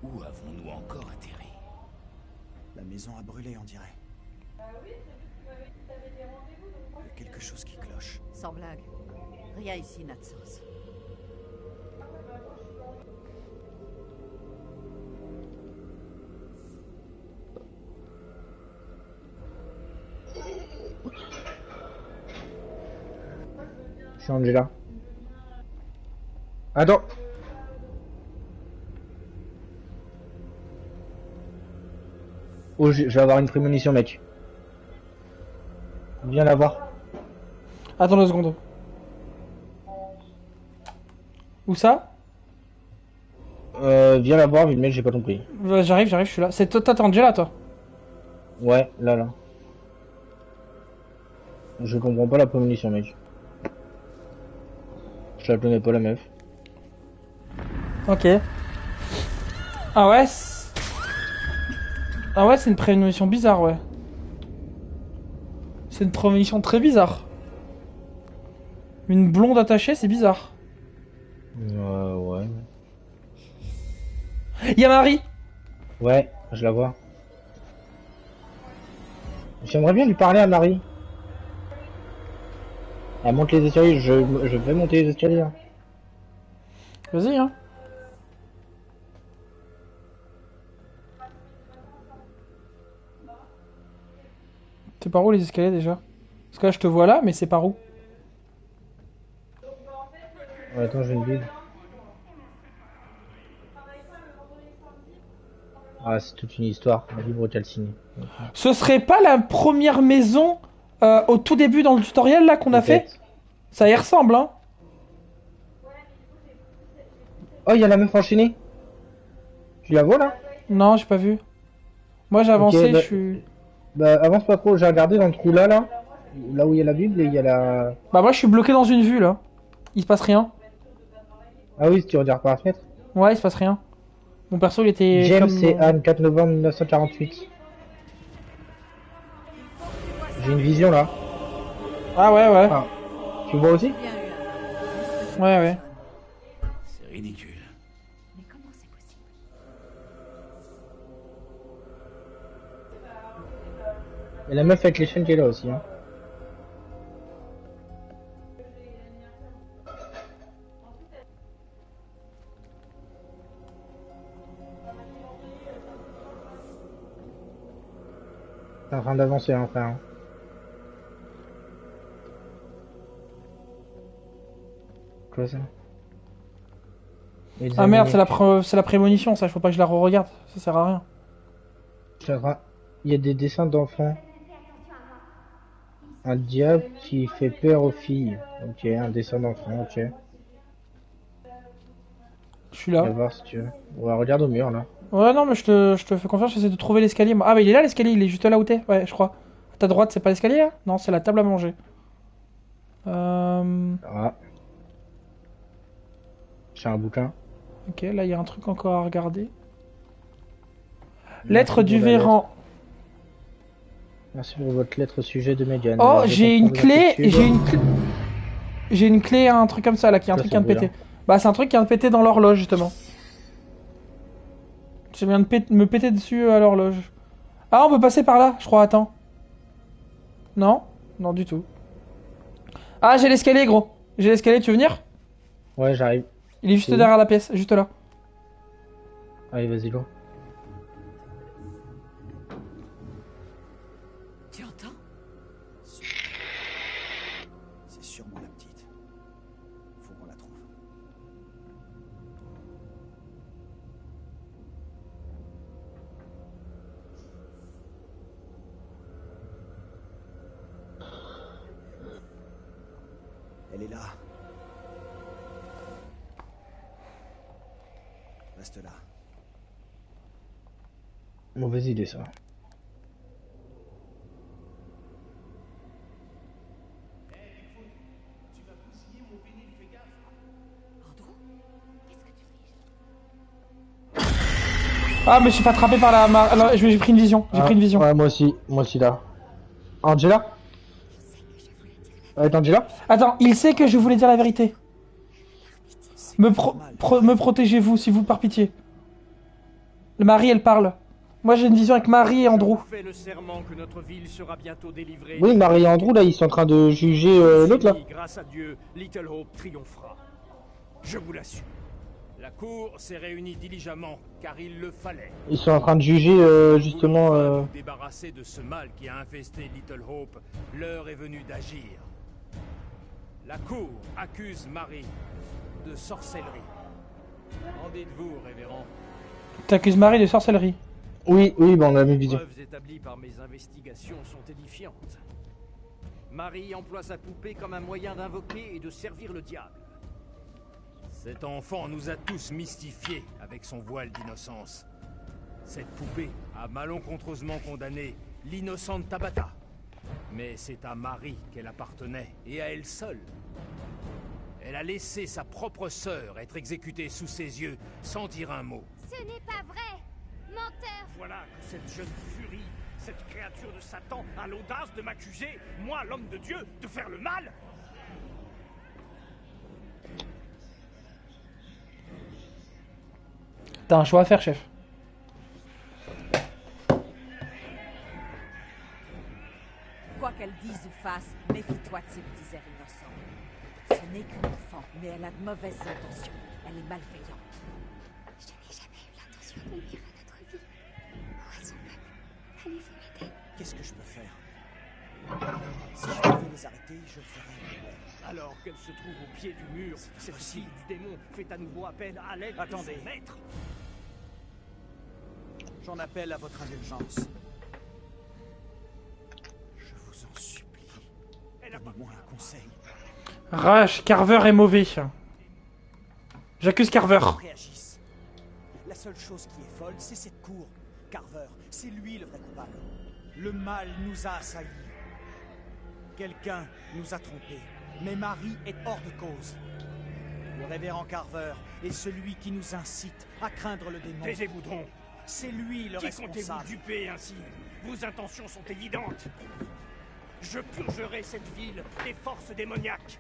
S8: Où avons-nous encore atterri?
S4: La maison a brûlé, on dirait. Il y a quelque chose qui cloche.
S10: Sans blague. Rien ici n'a de sens.
S2: Je suis Angela. Attends. Oh, je vais avoir une prémonition, mec. Viens la voir.
S1: Attends 2 secondes. Où ça?
S2: Viens la voir, vite mec, j'ai pas compris.
S1: J'arrive, je suis là. C'est toi, t'es Angela, toi?
S2: Ouais, là. Je comprends pas la prémonition, mec. Je la connais pas, la meuf.
S1: Ok. Ah ouais? Ah ouais, c'est une prémonition bizarre, ouais. C'est une prémonition très bizarre. Une blonde attachée, c'est bizarre.
S2: Ouais.
S1: Y'a Marie!
S2: Ouais, je la vois. J'aimerais bien lui parler à Marie. Elle monte les escaliers, je vais monter les escaliers. Hein.
S1: Vas-y, hein. C'est par où les escaliers déjà? Parce que là je te vois là, mais c'est par où?
S2: Ouais, attends, j'ai une bide. Ah, c'est toute une histoire, un livre calciné.
S1: Ce serait pas la première maison au tout début dans le tutoriel là qu'on a fait? Ça y ressemble, hein.
S2: Oh, il y a la meuf enchaînée. Tu la vois là?
S1: Non, j'ai pas vu. Moi j'ai avancé,
S2: Ok, bah,
S1: je suis...
S2: Bah, avance pas trop, j'ai regardé dans le trou là où il y a la Bible et il y a la...
S1: Bah moi je suis bloqué dans une vue là. Il se passe rien.
S2: Ah oui, si tu regardes par la fenêtre.
S1: Ouais, il se passe rien. Mon perso il était
S2: James
S1: comme...
S2: et Anne, 4 novembre 1948. J'ai une vision là.
S1: Ah ouais.
S2: Ah. Tu vois aussi?
S1: Ouais.
S8: C'est ridicule.
S10: Mais comment c'est possible?
S2: Et la meuf avec les chaînes qui est là aussi. Hein. T'es en train d'avancer, hein, frère. Quoi ça?
S1: Ah merde, c'est la prémonition ça, il faut pas que je la re-regarde. Ça sert à rien.
S2: Il y a des dessins d'enfants. Un diable qui fait peur aux filles. Ok, un dessin d'enfant, ok.
S1: Je suis là.
S2: On va voir si tu veux. Ouais, regarde au mur là.
S1: Ouais, non, mais je te fais confiance, j'essaie de trouver l'escalier. Ah, mais il est là l'escalier, il est juste là où t'es. Ouais, je crois. À ta droite, c'est pas l'escalier là? Non, c'est la table à manger.
S2: Ah. J'ai un bouquin.
S1: Ok, là il y a un truc encore à regarder. Lettre du Véran.
S2: Merci pour votre lettre au sujet de Megan.
S1: Oh,
S2: Je
S1: j'ai une
S2: comprends
S1: clé,
S2: l'inquiétude.
S1: j'ai une clé, un truc comme ça là, qui est un
S2: Ça,
S1: truc qui
S2: ça
S1: vient de
S2: veut
S1: péter. Bah, c'est un truc qui vient de péter dans l'horloge justement. Je viens de me péter dessus à l'horloge. Ah, on peut passer par là, je crois, attends. Non? Non, du tout. Ah, j'ai l'escalier, gros. J'ai l'escalier, tu veux venir?
S2: Ouais, j'arrive.
S1: Il est juste
S2: Où?
S1: derrière la pièce, juste là.
S2: Allez, vas-y, go.
S10: Tu entends?
S4: C'est sûrement la petite. Faut qu'on la trouve. Elle est là. Reste là.
S2: Mauvaise idée, ça.
S1: Ah, mais je suis fait attraper par la... J'ai pris une vision, j'ai pris une vision.
S2: Ouais, moi aussi là. Angela? Angela?
S1: Attends, il sait que je voulais dire la vérité. Me protégez-vous, s'il vous plaît, par pitié. Marie, elle parle. Moi, j'ai une vision avec Marie et Andrew.
S9: Fais le serment que notre ville sera bientôt délivrée.
S2: Oui, Marie et Andrew, là, ils sont en train de juger l'autre, là.
S9: Grâce à Dieu, Little Hope triomphera. Je vous l'assure. La cour s'est réunie diligemment, car il le fallait.
S2: Ils sont en train de juger, justement...
S9: Nous débarrasser de ce mal qui a infesté Little Hope, l'heure est venue d'agir. La cour accuse Marie de sorcellerie. Qu'en dites-vous, révérend?
S1: T'accuses Marie de sorcellerie.
S2: Oui, bah on a la même
S9: Les
S2: vision.
S9: preuves établies par mes investigations sont édifiantes. Marie emploie sa poupée comme un moyen d'invoquer et de servir le diable. Cet enfant nous a tous mystifiés avec son voile d'innocence. Cette poupée a malencontreusement condamné l'innocente Tabata. Mais c'est à Marie qu'elle appartenait, et à elle seule. Elle a laissé sa propre sœur être exécutée sous ses yeux, sans dire un mot.
S11: Ce n'est pas vrai! Menteur!
S9: Voilà que cette jeune furie, cette créature de Satan, a l'audace de m'accuser, moi, l'homme de Dieu, de faire le mal!
S1: T'as un choix à faire, chef.
S10: Quoi qu'elle dise ou fasse, méfie-toi de ces petits airs innocents. Ce n'est qu'une enfant, mais elle a de mauvaises intentions. Elle est malveillante.
S11: Je n'ai jamais eu l'intention de nuire à notre vie. Où est son peuple? Allez-vous m'aider?
S4: Qu'est-ce que je peux faire? Si je devais les arrêter, je le ferais.
S9: Alors qu'elle se trouve au pied du mur, cette fille du démon fait à nouveau appel à l'aide de son maître.
S4: J'en appelle à votre indulgence. Je vous en supplie. Donnez-moi un conseil.
S1: Rush, Carver est mauvais. J'accuse Carver.
S4: Réagissent. La seule chose qui est folle, c'est cette cour. Carver, c'est lui le vrai coupable. Le mal nous a assaillis. Quelqu'un nous a trompés. Mais Marie est hors de cause. Le révérend Carver est celui qui nous incite à craindre le démon.
S9: Taisez-vous donc.
S4: C'est lui le
S9: Qui comptez-vous
S4: responsable.
S9: duper ainsi? Vos intentions sont évidentes. Je purgerai cette ville des forces démoniaques.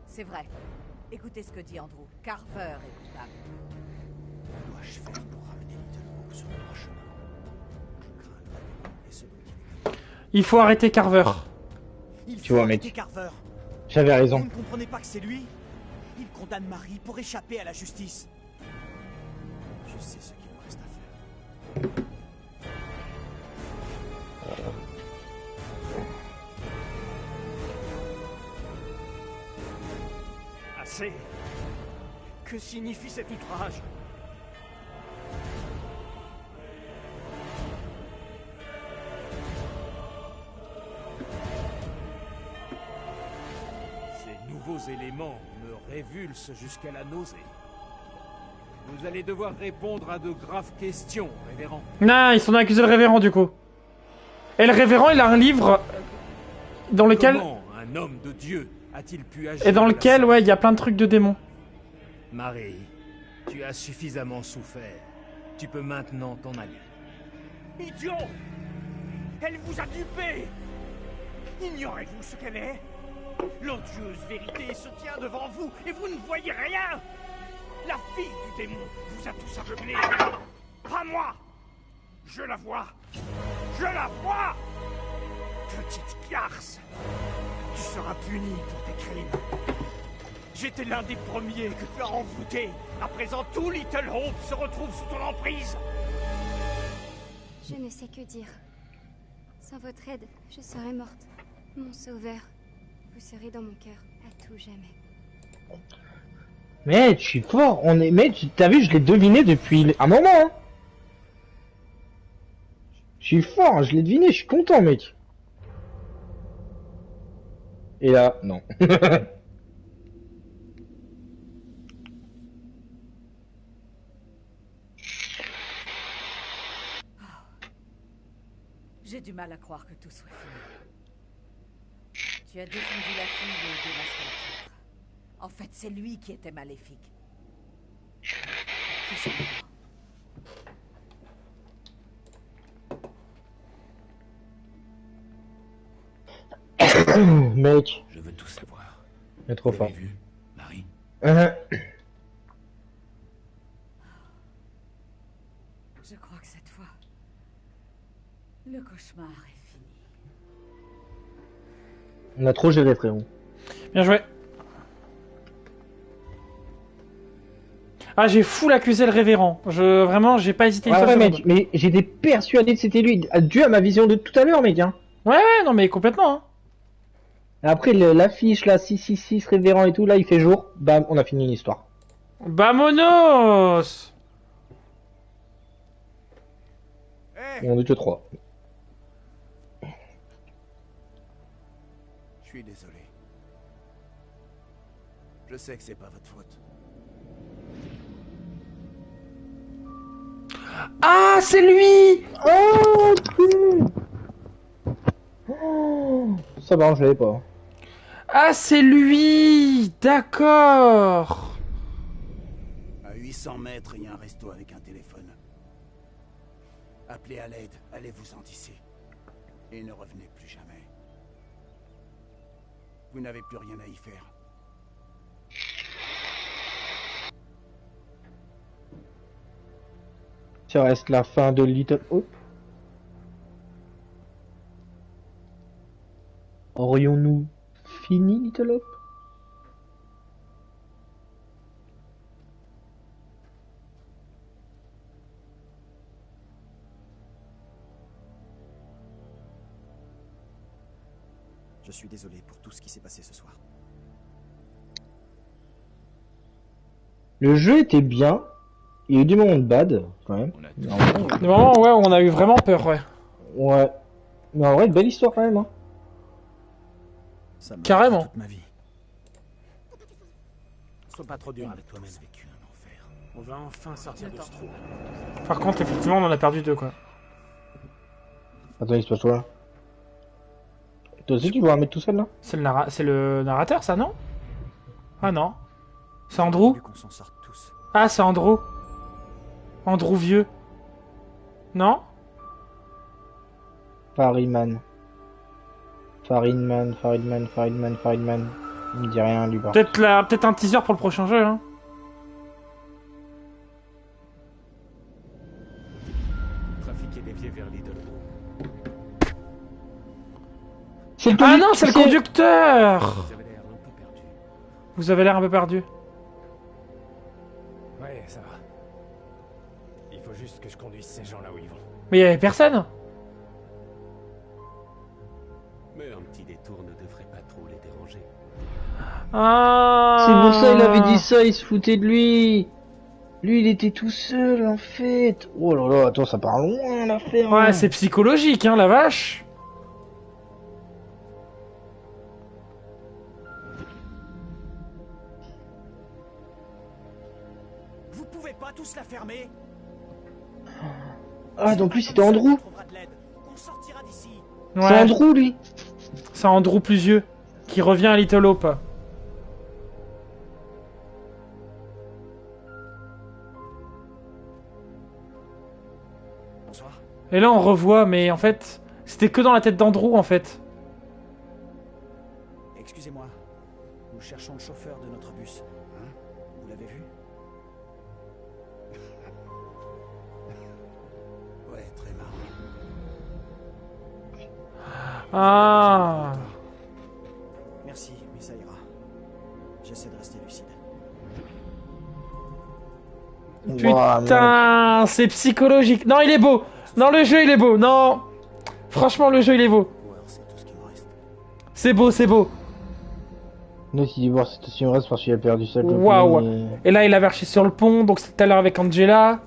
S10: C'est vrai. Écoutez ce que dit Andrew. Carver est coupable.
S4: Que dois-je faire pour ramener Little Hope sur le droit chemin? Je crains le révérend et ce dont il est.
S1: Il faut arrêter Carver.
S4: Il
S2: Tu
S4: faut
S2: vois,
S4: arrêter
S2: mec.
S4: Carver.
S2: J'avais
S4: Vous
S2: raison.
S4: ne comprenez pas que c'est lui? Il condamne Marie pour échapper à la justice. Je sais ce qu'il me reste à faire.
S9: Assez. Que signifie cet outrage? Ces nouveaux éléments me révulsent jusqu'à la nausée. Vous allez devoir répondre à de graves questions, révérend.
S1: Non, ils sont accusés le révérend du coup. Et le révérend, il a un livre dans lequel...
S9: Comment un homme de Dieu a-t-il pu agir
S1: Et dans
S9: de la
S1: lequel,
S9: sorte?
S1: ouais, il y a plein de trucs de démons.
S9: Marie, tu as suffisamment souffert. Tu peux maintenant t'en aller.
S7: Idiot! Elle vous a dupé! Ignorez-vous ce qu'elle est? L'odieuse vérité se tient devant vous et vous ne voyez rien! La fille du démon vous a tous aveuglés! Pas moi! Je la vois! Je la vois! Petite garce! Tu seras puni pour tes crimes! J'étais l'un des premiers que tu as envoûté! À présent, tout Little Hope se retrouve sous ton emprise!
S11: Je ne sais que dire. Sans votre aide, je serais morte. Mon sauveur, vous serez dans mon cœur à tout jamais.
S2: Mais je suis fort, Mais t'as vu, je l'ai deviné depuis un moment, hein. Je suis fort, je l'ai deviné, je suis content, mec. Et là, non.
S10: J'ai du mal à croire que tout soit fini. Tu as défendu la fille et démasqué le prêtre. En fait, c'est lui qui était maléfique. Fiche-moi.
S2: Mec.
S8: Je veux tout savoir.
S2: Il est trop
S8: Vous
S2: fort.
S8: l'avez vu, Marie?
S10: Je crois que cette fois, le cauchemar est fini.
S2: On a trop géré, frérot.
S1: Bien joué. Ah, j'ai full accusé le révérend. Vraiment, j'ai pas hésité une
S2: Ouais,
S1: seule
S2: ouais,
S1: seconde.
S2: mec, mais j'étais persuadé que c'était lui, dû à ma vision de tout à l'heure, mec, hein.
S1: Ouais, non, mais complètement, hein.
S2: Après, l'affiche, là, 666, révérend et tout, là, il fait jour, bam, on a fini une histoire.
S1: Vamonos!
S2: On est que 3.
S4: Je suis désolé. Je sais que c'est pas votre faute.
S1: Ah, c'est lui!
S2: Oh, oh, ça va, je l'avais pas.
S1: Ah, c'est lui! D'accord!
S4: À 800 mètres, il y a un resto avec un téléphone. Appelez à l'aide, allez-vous-en d'ici. Et ne revenez plus jamais. Vous n'avez plus rien à y faire.
S2: Ça reste la fin de Little Hope. Aurions-nous fini Little Hope?
S4: Je suis désolé pour tout ce qui s'est passé ce soir.
S2: Le jeu était bien. Il y a eu des moments de bad, quand même.
S1: Des moments, ouais, où on a eu vraiment peur, ouais.
S2: Ouais. Mais en vrai, belle histoire quand même, hein.
S4: Ça m'a
S1: Carrément.
S4: marqué toute ma vie.
S7: Sois pas trop dur avec toi-même. On va enfin sortir de ce trou.
S1: Par contre, effectivement, on en a perdu deux, quoi.
S2: Attends, il se passe quoi là? Toi aussi, tu vois un mec tout seul là?
S1: C'est le narrateur, ça, non? Ah non. C'est Andrew?
S4: Qu'on s'en sorte tous.
S1: Ah, c'est Andrew. Andrew vieux. Non?
S2: Faridman. Faridman. Il me dit rien, lui, pas.
S1: Peut-être un teaser pour le prochain jeu, hein.
S7: Trafiquer des pieds vers l'idole.
S1: Ah non, c'est le
S2: c'est-
S1: conducteur!
S7: Vous avez l'air un peu perdu.
S1: Vous avez l'air un peu perdu.
S7: Ouais, ça va. Il faut juste que je conduise ces gens là où ils vont.
S1: Mais il y avait personne.
S8: Mais un petit détour ne devrait pas trop les déranger.
S1: Ah.
S2: C'est pour ça il avait dit ça, il se foutait de lui. Lui, il était tout seul, en fait. Oh là là, attends, ça part loin, l'affaire.
S1: Ouais, c'est psychologique, hein, la vache.
S4: Vous pouvez pas tous la fermer?
S2: Ah, donc lui, c'était Andrew.
S4: On trouvera de l'aide. On sortira d'ici.
S2: C'est
S1: Ouais.
S2: Andrew, lui.
S1: C'est Andrew plus vieux qui revient à Little Hope. Et là, on revoit, mais en fait, c'était que dans la tête d'Andrew, en fait.
S4: Excusez-moi, nous cherchons le chauffeur de notre bus. Hein? Vous l'avez vu?
S6: Ouais, très marrant.
S1: Ah.
S4: Merci, mais ça ira. J'essaie de rester lucide.
S1: Putain, c'est psychologique. Non, il est beau. Non, le jeu, il est beau. Non. Franchement, le jeu, il est beau. C'est beau, c'est beau.
S2: Nous, il dit voir c'est aussi reste parce qu'il a perdu sa copine.
S1: Waouh. Et là, il a marché sur le pont, donc c'était tout à l'heure avec Angela.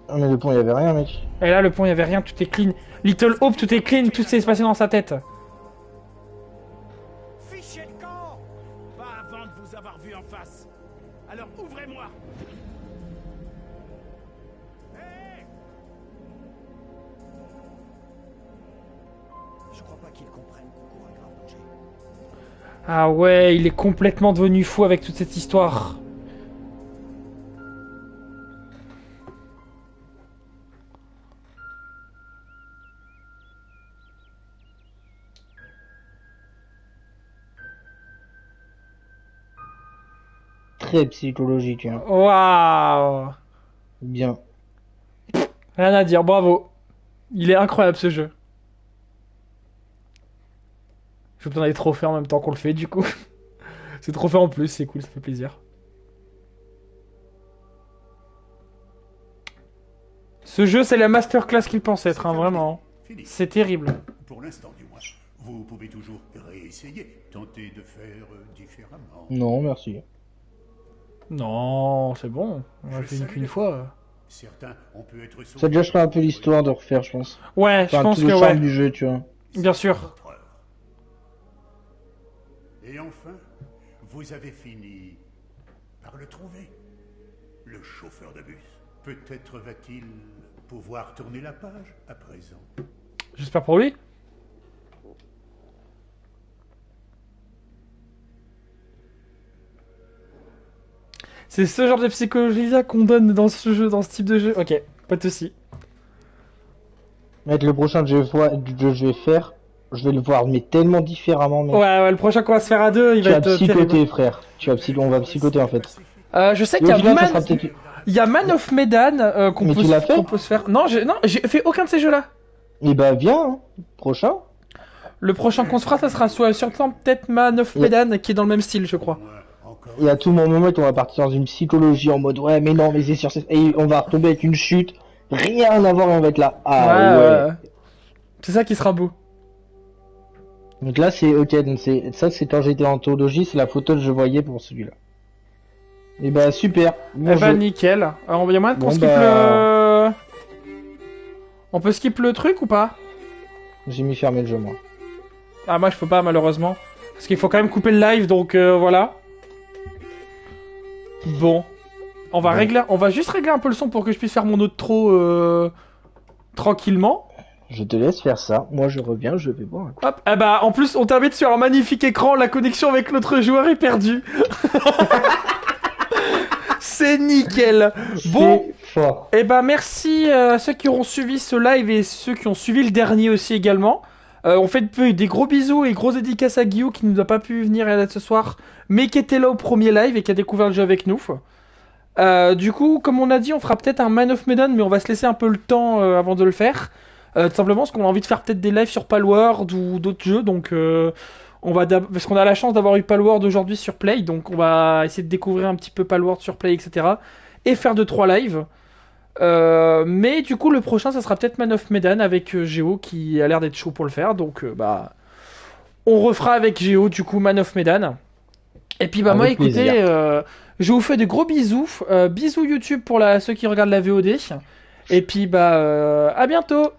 S2: Ah, mais le pont, il y avait rien, mec.
S1: Et là, le pont, il y avait rien, tout est clean. Little Hope, tout est clean, tout s'est passé dans sa tête.
S3: Fichez le camp! Pas avant de vous avoir vu en face. Alors ouvrez-moi!
S4: Je crois pas qu'ils comprennent qu'on court un grave danger.
S1: Ah ouais, il est complètement devenu fou avec toute cette histoire.
S2: Très psychologique, hein.
S1: Waouh.
S2: Bien.
S1: Rien à dire, bravo. Il est incroyable ce jeu. Je vais peut-être aller trophées en même temps qu'on le fait du coup. C'est trophée en plus, c'est cool, ça fait plaisir. Ce jeu, c'est la masterclass qu'il pense être, hein, vraiment. C'est terrible.
S6: Pour l'instant, du moins. Vous pouvez toujours réessayer, tenter de faire différemment.
S2: Non, merci.
S1: Non, c'est bon. On a fait qu'une fois.
S6: Certains, on peut être
S2: Ça gâcherait un peu l'histoire de refaire, je pense.
S1: Ouais,
S2: enfin,
S1: je pense
S2: tout le
S1: que
S2: charme
S1: ouais.
S2: du jeu, tu vois.
S1: Bien sûr.
S6: Et enfin, vous avez fini par le trouver. Le chauffeur de bus. Peut-être va-t-il pouvoir tourner la page à présent.
S1: J'espère pour lui. C'est ce genre de psychologie-là qu'on donne dans ce jeu, dans ce type de jeu. Ok, pas de soucis.
S2: Mec, le prochain que je vais faire, je vais le voir, mais tellement différemment, mec.
S1: Ouais, le prochain qu'on va se faire à deux, il
S2: tu
S1: va
S2: être
S1: être
S2: psychoté,
S1: terrible.
S2: frère. On va psychoter, en fait.
S1: Je sais qu'il y a Man of Medan qu'on peut se faire. Non, j'ai fait aucun de ces jeux-là.
S2: Et bah, viens, hein. Prochain.
S1: Le prochain qu'on se fera, ça sera soit sûrement peut-être Man of Medan, qui est dans le même style, je crois.
S2: Et à tout moment, on va partir dans une psychologie en mode ouais, mais non, mais c'est sûr, et on va retomber avec une chute, rien à voir, et on va être là. Ah ouais.
S1: C'est ça qui sera beau.
S2: Donc là, c'est ok, donc c'est quand j'étais en anthologie, c'est la photo que je voyais pour celui-là. Et bah super.
S1: Bon bah nickel. Alors il y a moyen qu'on skip le. On peut skip le truc ou pas?
S2: J'ai mis fermer le jeu moi.
S1: Ah moi je peux pas malheureusement. Parce qu'il faut quand même couper le live donc voilà. Bon. On va juste régler un peu le son pour que je puisse faire mon outro tranquillement.
S2: Je te laisse faire ça, moi je reviens, je vais boire un coup.
S1: Hop, eh bah en plus on termine sur un magnifique écran, la connexion avec notre joueur est perdue. C'est nickel. Bon, et bah merci à ceux qui auront suivi ce live et ceux qui ont suivi le dernier aussi également. On fait des gros bisous et grosses dédicaces à Guillaume qui nous a pas pu venir ce soir, mais qui était là au premier live et qui a découvert le jeu avec nous. Du coup, comme on a dit, on fera peut-être un Man of Medan, mais on va se laisser un peu le temps avant de le faire. Tout simplement parce qu'on a envie de faire peut-être des lives sur Palworld ou d'autres jeux, donc parce qu'on a la chance d'avoir eu Palworld aujourd'hui sur Play, donc on va essayer de découvrir un petit peu Palworld sur Play, etc. Et faire 2-3 lives. Mais du coup le prochain ça sera peut-être Man of Medan avec Géo qui a l'air d'être chaud pour le faire, donc on refera avec Géo du coup Man of Medan. Et puis moi écoutez, je vous fais de gros bisous, bisous YouTube pour ceux qui regardent la VOD, et puis à bientôt.